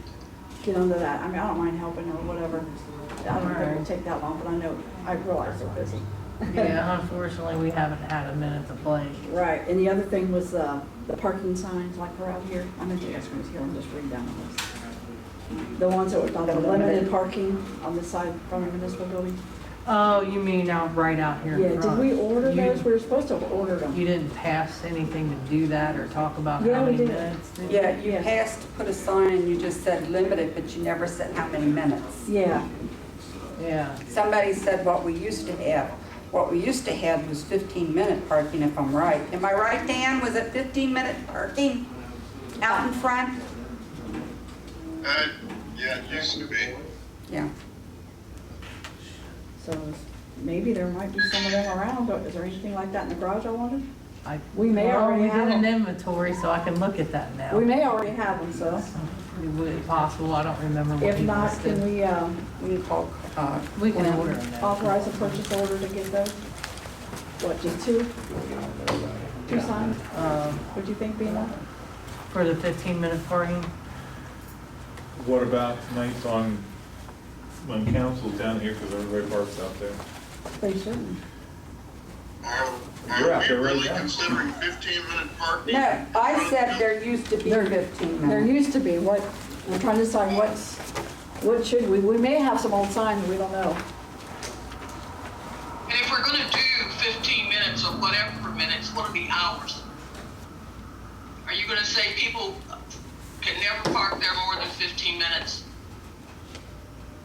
Speaker 5: get under that, I mean, I don't mind helping or whatever. I don't think it'll take that long, but I know, I realize they're busy.
Speaker 1: Yeah, unfortunately, we haven't had a minute to play.
Speaker 5: Right, and the other thing was, the parking signs like we're out here. I meant to ask you here, I'm just reading down the list. The ones that were talking about limited parking on the side from the municipal building.
Speaker 1: Oh, you mean right out here
Speaker 5: Yeah,
Speaker 1: in
Speaker 5: did
Speaker 1: front?
Speaker 5: we order
Speaker 1: You-
Speaker 5: those? We were supposed to have ordered them.
Speaker 1: You didn't pass anything to do that or talk about
Speaker 5: Yeah,
Speaker 1: how
Speaker 5: we
Speaker 1: many
Speaker 5: did.
Speaker 1: minutes? did you?
Speaker 3: Yeah, you
Speaker 5: Yeah.
Speaker 3: passed to put a sign and you just said limited, but you never said how many minutes.
Speaker 5: Yeah,
Speaker 1: Yeah.
Speaker 3: Somebody said what we used to have. What we used to have was 15-minute parking, if I'm right. Am I right, Dan? Was it 15-minute parking out in front?
Speaker 4: Yeah, it used to be.
Speaker 3: Yeah.
Speaker 5: so maybe there might be some of them around, but is there anything like that in the garage I wanted? We may
Speaker 1: Well,
Speaker 5: already
Speaker 1: we
Speaker 5: have
Speaker 1: did an
Speaker 5: them.
Speaker 1: inventory, so I can look at that now.
Speaker 5: We may already have them, so.
Speaker 1: Would it possible? I don't remember what
Speaker 5: If
Speaker 1: you
Speaker 5: not,
Speaker 1: listed.
Speaker 5: can we,
Speaker 3: We call,
Speaker 1: We can
Speaker 3: Glenn.
Speaker 1: order them now.
Speaker 5: authorize a purchase order to get those? What, just two? Two signs? Would you think be enough?
Speaker 1: For the 15-minute parking?
Speaker 11: What about nights when council's down here, because everybody parks out there?
Speaker 5: They shouldn't.
Speaker 11: You're out
Speaker 4: Are we
Speaker 11: there right
Speaker 4: really
Speaker 11: now.
Speaker 4: considering 15-minute parking?
Speaker 3: No, I said there used to be 15
Speaker 5: There
Speaker 3: minutes.
Speaker 5: used to be, what, we're trying to decide what should we may have some old signs, we don't know.
Speaker 14: And if we're gonna do 15 minutes or whatever minutes, what'll be hours? Are you gonna say people can never park there more than 15 minutes?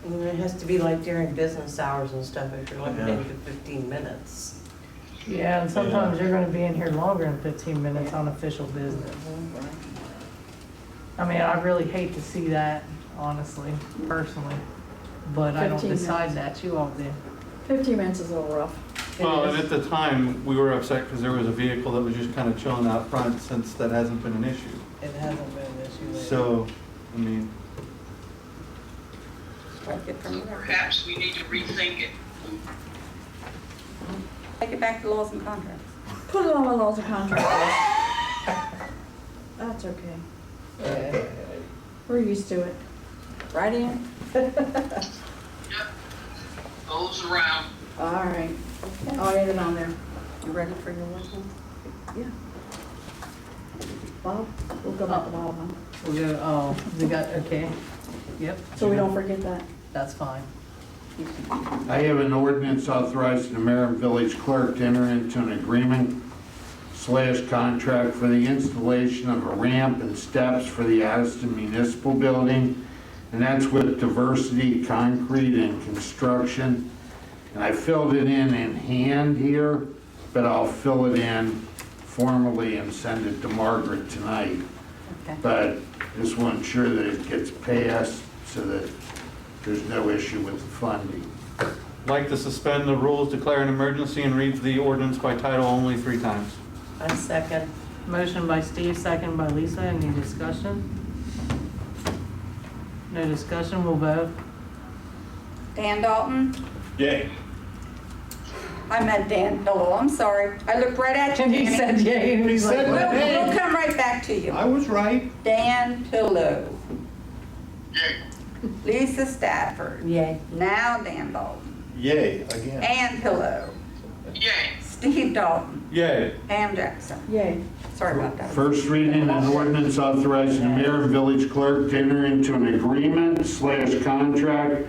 Speaker 12: And it has to be like during business hours and stuff, if you're limited
Speaker 11: Yeah.
Speaker 12: to 15 minutes.
Speaker 1: Yeah, and sometimes you're gonna be in here longer than 15 minutes on official business. I mean, I really hate to see that, honestly, personally, but I don't
Speaker 5: 15
Speaker 1: decide
Speaker 5: minutes.
Speaker 1: that, you all do.
Speaker 5: 15 minutes is a little rough. It
Speaker 6: Well,
Speaker 5: is.
Speaker 6: and at the time, we were upset because there was a vehicle that was just kind of chilling out front since that hasn't been an issue.
Speaker 1: It hasn't been an issue lately.
Speaker 6: So, I mean,
Speaker 3: Take it from there.
Speaker 14: Perhaps we need to rethink it.
Speaker 3: Take it back to laws and contracts.
Speaker 5: Put it on my laws and contracts. That's okay. We're used to it. Right, Ian?
Speaker 14: Yep. Goes around.
Speaker 5: All right. I'll add it on there.
Speaker 3: You ready for your list?
Speaker 5: Yeah. Bob, we'll go back to Bob, huh?
Speaker 1: We'll go, oh, we got, okay, yep,
Speaker 5: So we don't forget that.
Speaker 1: that's fine.
Speaker 9: I have an ordinance authorizing the mayor and village clerk to enter into an agreement/contract for the installation of a ramp and steps for the Addyston Municipal Building, and that's with Diversity Concrete and Construction. And I filled it in hand here, but I'll fill it in formally and send it to Margret tonight.
Speaker 3: Okay.
Speaker 9: But just want to ensure that it gets passed so that there's no issue with the funding.
Speaker 6: I'd like to suspend the rules, declare an emergency, and read the ordinance by title only 3 times.
Speaker 12: I second.
Speaker 1: Motion by Steve, second by Lisa. Any discussion? No discussion, we'll vote.
Speaker 3: Dan Dalton?
Speaker 11: Yay.
Speaker 3: I meant Dan Pillow, I'm sorry. I looked right at you,
Speaker 1: And he
Speaker 3: Danny.
Speaker 1: said yay, and he's like,
Speaker 11: said
Speaker 1: well,
Speaker 11: that.
Speaker 3: We'll come right back to you.
Speaker 11: I was right.
Speaker 3: Dan Pillow,
Speaker 4: Yay.
Speaker 3: Lisa Stafford.
Speaker 12: Yay.
Speaker 3: Now Dan Dalton.
Speaker 11: Yay, again.
Speaker 3: Ann Pillow,
Speaker 14: Yay.
Speaker 3: Steve Dalton,
Speaker 11: Yay.
Speaker 3: Pam Jackson.
Speaker 5: Yay.
Speaker 3: Sorry about that.
Speaker 9: First reading an ordinance authorizing the mayor and village clerk to enter into an agreement/contract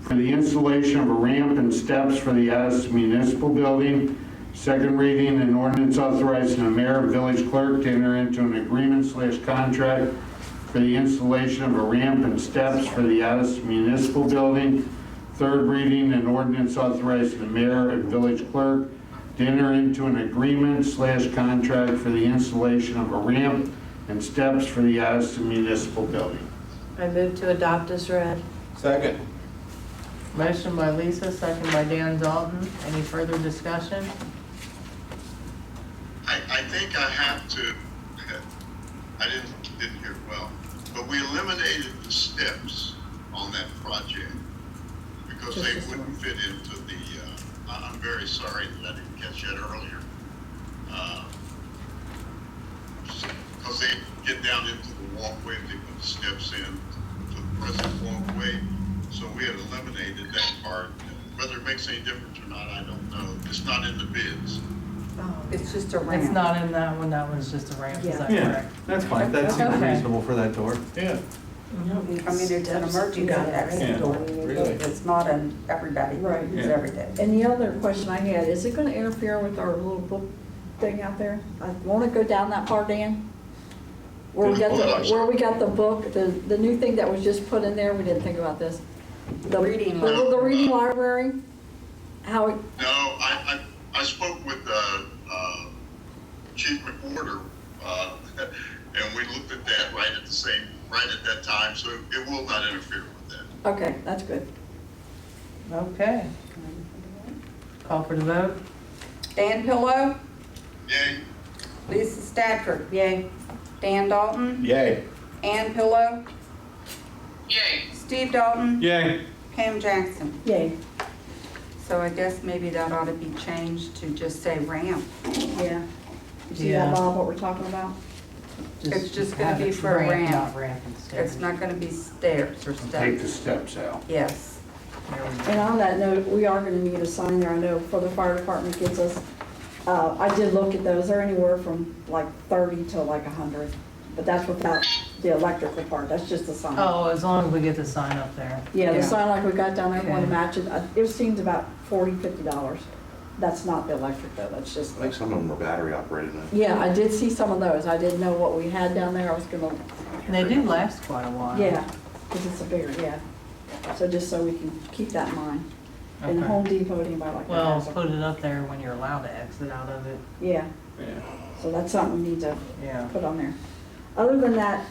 Speaker 9: for the installation of a ramp and steps for the Addyston Municipal Building. Second reading an ordinance authorizing the mayor and village clerk to enter into an agreement/contract for the installation of a ramp and steps for the Addyston Municipal Building. Third reading an ordinance authorizing the mayor and village clerk to enter into an agreement/contract for the installation of a ramp and steps for the Addyston Municipal Building.
Speaker 12: I move to adopt as read.
Speaker 11: Second.
Speaker 1: Motion by Lisa, second by Dan Dalton. Any further discussion?
Speaker 4: I think I have to, I didn't hear it well, but we eliminated the steps on that project because they wouldn't fit into the, I'm very sorry that I didn't catch that earlier. Because they get down into the walkway, they put the steps in to the present walkway. So we had eliminated that part. Whether it makes any difference or not, I don't know. It's not in the bids.
Speaker 3: It's just a ramp.
Speaker 1: It's not in that one, that one's just a ramp, is that
Speaker 6: Yeah,
Speaker 1: correct?
Speaker 6: that's fine. That seems
Speaker 1: Okay.
Speaker 6: reasonable for that door.
Speaker 11: Yeah.
Speaker 3: I mean, it's an emergency exit door.
Speaker 11: Really?
Speaker 3: It's not an everybody
Speaker 5: Right.
Speaker 3: uses
Speaker 6: Yeah.
Speaker 3: every day.
Speaker 5: And the other question I had, is it gonna interfere with our little book thing out there? I wanna go down that far, Dan? Where we got the book, the new thing that was just put in there, we didn't think about this. The
Speaker 3: Reading
Speaker 5: the reading library, how it,
Speaker 4: No, I spoke with Chief McWhorter, and we looked at that right at that time, so it will not interfere with that.
Speaker 5: okay, that's good.
Speaker 1: Okay. Call for the vote.
Speaker 3: Dan Pillow,
Speaker 4: Yay.
Speaker 3: Lisa Stafford,
Speaker 12: Yay.
Speaker 3: Dan Dalton,
Speaker 11: Yay.
Speaker 3: Ann Pillow,
Speaker 14: Yay.
Speaker 3: Steve Dalton,
Speaker 6: Yay.
Speaker 3: Pam Jackson.
Speaker 5: Yay,
Speaker 3: So I guess maybe that ought to be changed to just say ramp.
Speaker 5: yeah. You see
Speaker 1: Yeah.
Speaker 5: that, Bob, what we're talking about?
Speaker 3: It's just gonna
Speaker 1: have
Speaker 3: be
Speaker 1: it
Speaker 3: for a ramp.
Speaker 1: not ramp and stairs.
Speaker 3: It's not gonna be stairs or
Speaker 9: Take the
Speaker 3: steps.
Speaker 9: steps out.
Speaker 3: Yes.
Speaker 1: There we go.
Speaker 5: And on that note, we are gonna need a sign there, I know, for the fire department gets us, I did look at those, they're anywhere from like 30 to like 100, but that's without the electrical part, that's just the sign.
Speaker 1: Oh, as long as we get the sign up there.
Speaker 5: Yeah, the
Speaker 3: Yeah.
Speaker 5: sign like we got down there, one to
Speaker 1: Okay.
Speaker 5: match it, it seemed about $40-50. That's not the electric though, that's just,
Speaker 13: I think some of them are battery operated now.
Speaker 5: yeah, I did see some of those, I didn't know what we had down there, I was gonna,
Speaker 1: And they do last quite a while.
Speaker 5: yeah, because it's a bigger, yeah. So just so we can keep that in mind. And
Speaker 1: Okay.
Speaker 5: Home Depot, anybody like that
Speaker 1: Well,
Speaker 5: has them.
Speaker 1: put it up there when you're allowed to exit out of it.
Speaker 5: Yeah,
Speaker 6: Yeah.
Speaker 5: so that's something we need to
Speaker 1: Yeah.
Speaker 5: put on there. Other than that,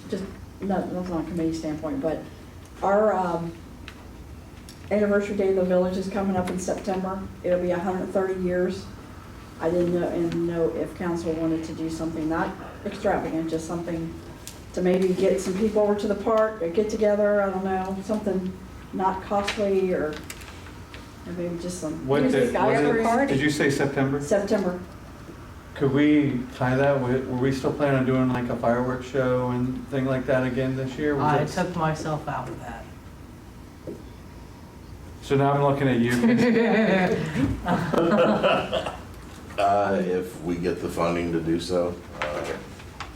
Speaker 5: just, nothing on a committee standpoint, but our anniversary day of the village is coming up in September. It'll be 130 years. I didn't know if council wanted to do something not extravagant, just something to maybe get some people over to the park, or get together, I don't know, something not costly, or maybe just some
Speaker 6: What
Speaker 5: music,
Speaker 6: did,
Speaker 5: ice cream.
Speaker 6: did you say September?
Speaker 5: September.
Speaker 6: Could we tie that with, were we still planning on doing like a fireworks show and thing like that again this year? Was
Speaker 1: I
Speaker 6: it-
Speaker 1: took myself out of that.
Speaker 6: So now I'm looking at you.
Speaker 13: If we get the funding to do so,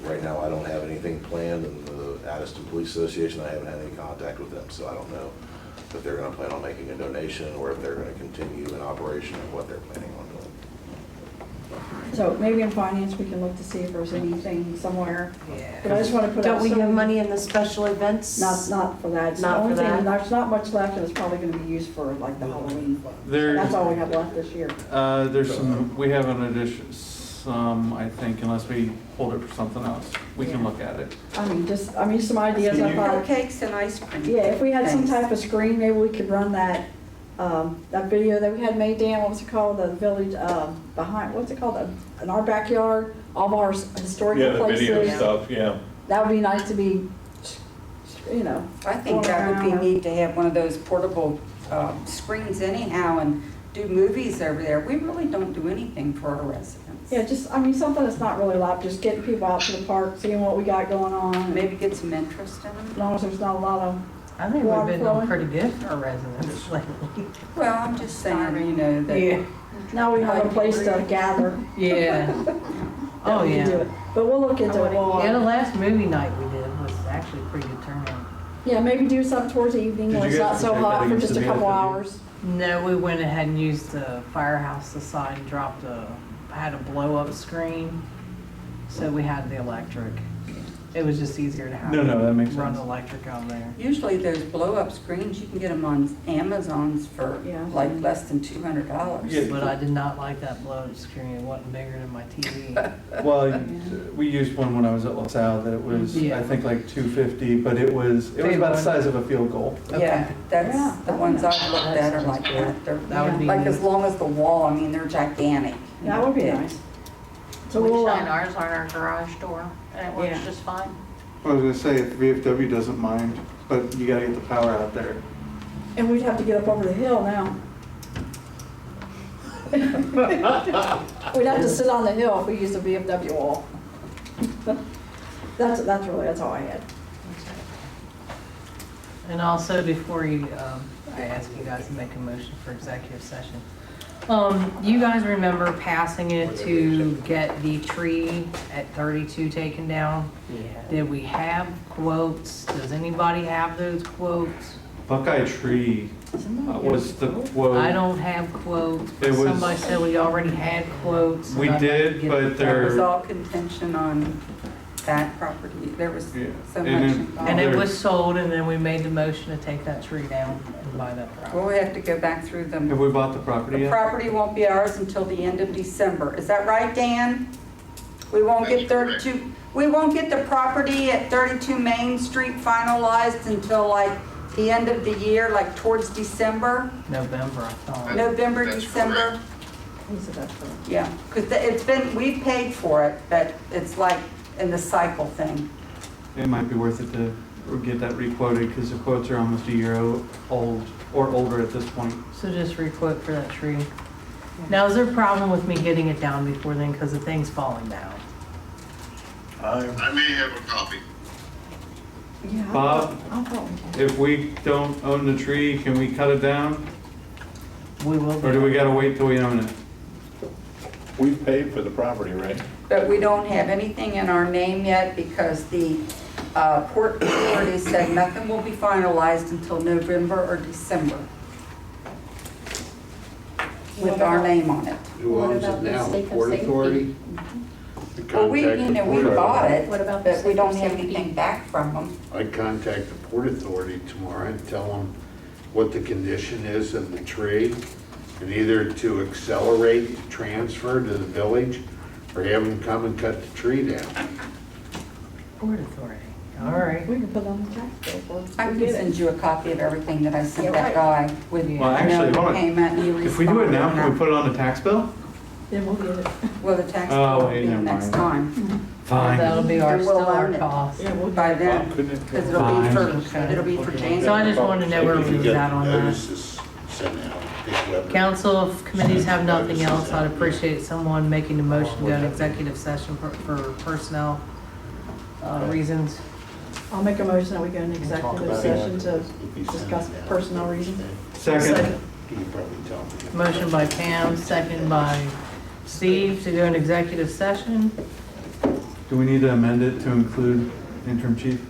Speaker 13: right now I don't have anything planned, and the Addyston Police Association, I haven't had any contact with them, so I don't know if they're gonna plan on making a donation or if they're gonna continue in operation or what they're planning on doing.
Speaker 5: So maybe in finance, we can look to see if there's anything somewhere.
Speaker 1: Yeah.
Speaker 5: But I just want to put out
Speaker 12: Don't we
Speaker 5: some.
Speaker 12: have money in the special events?
Speaker 5: Not for that. It's the
Speaker 12: Not for
Speaker 5: only thing-
Speaker 12: that?
Speaker 5: There's not much left, and it's probably going to be used for like the Halloween.
Speaker 6: There's,
Speaker 5: That's all we have left this year.
Speaker 6: there's some, we have an addition, some, I think, unless we hold it for something else. We can look at it.
Speaker 5: Just some ideas. I thought,
Speaker 3: Cupcakes and ice cream.
Speaker 5: yeah, if we had some
Speaker 3: Thanks.
Speaker 5: type of screen, maybe we could run that that video that we had made, Dan, what was it called, the village, behind, what's it called, in our backyard, all of our historical
Speaker 11: Yeah, the
Speaker 5: places.
Speaker 11: video stuff, yeah.
Speaker 5: That would be nice to be, you know.
Speaker 3: I think
Speaker 5: going
Speaker 3: that would be
Speaker 5: around.
Speaker 3: neat to have one of those portable screens anyhow and do movies over there. We really don't do anything for our residents.
Speaker 5: Yeah, just, I mean, something that's not really loud, just getting people out to the park, seeing what we got going on.
Speaker 3: Maybe get some interest in
Speaker 5: As
Speaker 3: them.
Speaker 5: long as there's not a lot of,
Speaker 1: I think we've
Speaker 5: Water
Speaker 1: been
Speaker 5: flowing.
Speaker 1: doing pretty good for our residents lately.
Speaker 3: Well, I'm just saying, you know, that.
Speaker 1: Yeah.
Speaker 5: now we have a place to gather.
Speaker 1: Yeah.
Speaker 5: that
Speaker 1: Oh,
Speaker 5: we can do
Speaker 1: yeah.
Speaker 5: it. But we'll look into it.
Speaker 1: Yeah, the last movie night we did was actually a pretty good turnout.
Speaker 5: Yeah, maybe do something towards the evening
Speaker 6: Did
Speaker 5: when
Speaker 6: you
Speaker 5: it's
Speaker 6: guys
Speaker 5: not so
Speaker 6: protect that
Speaker 5: hot for
Speaker 6: against
Speaker 5: just
Speaker 6: the
Speaker 5: a couple
Speaker 6: VFW?
Speaker 5: hours.
Speaker 1: No, we went ahead and used the firehouse aside and dropped had a blow up screen. So we had the electric. It was just easier to have.
Speaker 6: No, that makes
Speaker 1: Run
Speaker 6: sense.
Speaker 1: electric on there.
Speaker 3: Usually those blow-up screens, you can get them on Amazon's for
Speaker 5: Yeah.
Speaker 3: like less than $200.
Speaker 6: Yeah.
Speaker 1: But I did not like that blow up screen. It wasn't bigger than my TV.
Speaker 6: Well, we used one when I was at LaSalle that it was,
Speaker 1: Yeah.
Speaker 6: I think like 250, but it was about the size of a field goal.
Speaker 3: Yeah,
Speaker 1: Okay.
Speaker 3: that's,
Speaker 5: Yeah.
Speaker 3: the ones I've looked at are like that. They're
Speaker 1: That would be
Speaker 3: like
Speaker 1: neat.
Speaker 3: as long as the wall, I mean, they're gigantic.
Speaker 5: That would be
Speaker 3: Yeah.
Speaker 5: nice. So
Speaker 8: We
Speaker 5: we'll,
Speaker 8: shine ours on our garage door, and it works
Speaker 5: Yeah.
Speaker 8: just fine.
Speaker 6: I was gonna say, if VFW doesn't mind, but you gotta get the power out there.
Speaker 5: and we'd have to get up over the hill now. We'd have to sit on the hill if we used a VFW wall. That's all I had.
Speaker 1: And also, before I ask you guys to make a motion for executive session. You guys remember passing it to get the tree at 32 taken down?
Speaker 12: Yeah.
Speaker 1: Did we have quotes? Does anybody have those quotes?
Speaker 6: Buckeye Tree was the quote.
Speaker 1: I don't have quotes, but
Speaker 6: It was-
Speaker 1: somebody said we already had quotes. and
Speaker 6: We
Speaker 1: I'd like to
Speaker 6: did,
Speaker 1: get-
Speaker 6: but
Speaker 3: There was
Speaker 6: they're,
Speaker 3: all contention on that property. There was
Speaker 6: Yeah.
Speaker 3: so much
Speaker 6: And then-
Speaker 3: involved.
Speaker 1: And it
Speaker 6: There-
Speaker 1: was sold, and then we made the motion to take that tree down and buy that property.
Speaker 3: We'll have to go back through them.
Speaker 6: have we bought the property
Speaker 3: The
Speaker 6: yet?
Speaker 3: property won't be ours until the end of December. Is that right, Dan? We won't get
Speaker 4: That's correct.
Speaker 3: 32, we won't get the property at 32 Main Street finalized until like the end of the year, like towards December,
Speaker 1: November, I thought.
Speaker 3: November,
Speaker 4: That's
Speaker 3: December?
Speaker 4: correct.
Speaker 5: He said that's correct.
Speaker 3: Yeah, because it's been, we paid for it, but it's like in the cycle thing.
Speaker 6: It might be worth it to get that requoted, because the quotes are almost a year old, or older at this point.
Speaker 1: So just re-quote for that tree. Now, is there a problem with me getting it down before then, because the thing's falling down?
Speaker 4: I may have a copy.
Speaker 5: Yeah.
Speaker 6: Bob?
Speaker 5: I'll probably.
Speaker 6: If we don't own the tree, can we cut it down?
Speaker 1: We will
Speaker 6: Or do we
Speaker 1: be.
Speaker 6: gotta wait till we own it?
Speaker 11: We've paid for the property, right?
Speaker 3: But we don't have anything in our name yet because the Port Authority said nothing will be finalized until November or December with our name on it.
Speaker 9: Who owns it now, the Port Authority?
Speaker 3: Well, we, you know, we bought it,
Speaker 8: What about the
Speaker 3: but we don't
Speaker 8: safety?
Speaker 3: have anything back from them.
Speaker 9: I'd contact the Port Authority tomorrow and tell them what the condition is of the tree, and either to accelerate the transfer to the village, or have them come and cut the tree down.
Speaker 1: Port Authority, all right.
Speaker 5: We can put it on the tax bill for.
Speaker 3: I can send you a copy of everything that I sent that guy with
Speaker 1: Yeah.
Speaker 6: Well, actually,
Speaker 3: no
Speaker 6: hold on.
Speaker 3: payment, and he
Speaker 6: If we do it now,
Speaker 3: responded.
Speaker 6: can we put it on the tax bill?
Speaker 5: Then we'll get it.
Speaker 3: Well, the tax
Speaker 6: Oh,
Speaker 3: bill will
Speaker 6: wait,
Speaker 3: be
Speaker 6: never
Speaker 3: next
Speaker 6: mind.
Speaker 3: time,
Speaker 6: Fine.
Speaker 1: That'll be our,
Speaker 3: And we'll
Speaker 1: still our
Speaker 3: own it.
Speaker 1: cost.
Speaker 5: Yeah, we'll
Speaker 3: by
Speaker 5: get it.
Speaker 3: then,
Speaker 11: Couldn't it?
Speaker 3: because it'll be for,
Speaker 1: Okay.
Speaker 3: it'll be for
Speaker 1: So I
Speaker 3: January.
Speaker 1: just wanted to know where we was at on that.
Speaker 9: Notices sent out, Dick Weber.
Speaker 1: Council, if committees have nothing else, I'd appreciate someone making a motion to go into executive session for personnel reasons.
Speaker 5: I'll make a motion that we go into executive
Speaker 9: about
Speaker 5: session
Speaker 9: it.
Speaker 5: to
Speaker 9: If he sends
Speaker 5: discuss
Speaker 9: it out.
Speaker 5: personnel reasons.
Speaker 6: Second.
Speaker 9: You can probably tell me.
Speaker 1: Motion by Pam, second by Steve to go into executive session.
Speaker 6: Do we need to amend it to include interim chief?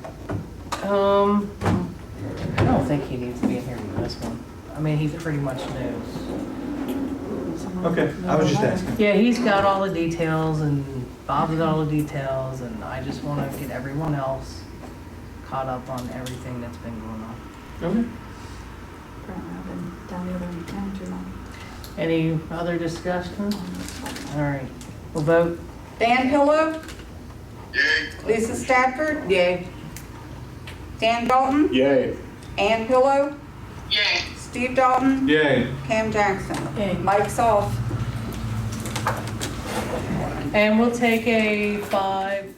Speaker 1: I don't think he needs to be in here for this one. I mean, he pretty much knows.
Speaker 6: Okay, I was just asking.
Speaker 1: Yeah, he's got all the details and Bob's got all the details and I just want to get everyone else caught up on everything that's been going on.
Speaker 6: Okay.
Speaker 5: Apparently I've been down the other end of town too long.
Speaker 1: Any other discussion? All right, we'll vote.
Speaker 3: Dan Pillow,
Speaker 4: Yay.
Speaker 3: Lisa Stafford. Yay. Dan Dalton,
Speaker 11: Yay.
Speaker 3: Ann Pillow,
Speaker 14: Yay.
Speaker 3: Steve Dalton,
Speaker 6: Yay.
Speaker 3: Cam Jackson.
Speaker 1: Yay.
Speaker 3: Mike's off.
Speaker 1: And we'll take a 5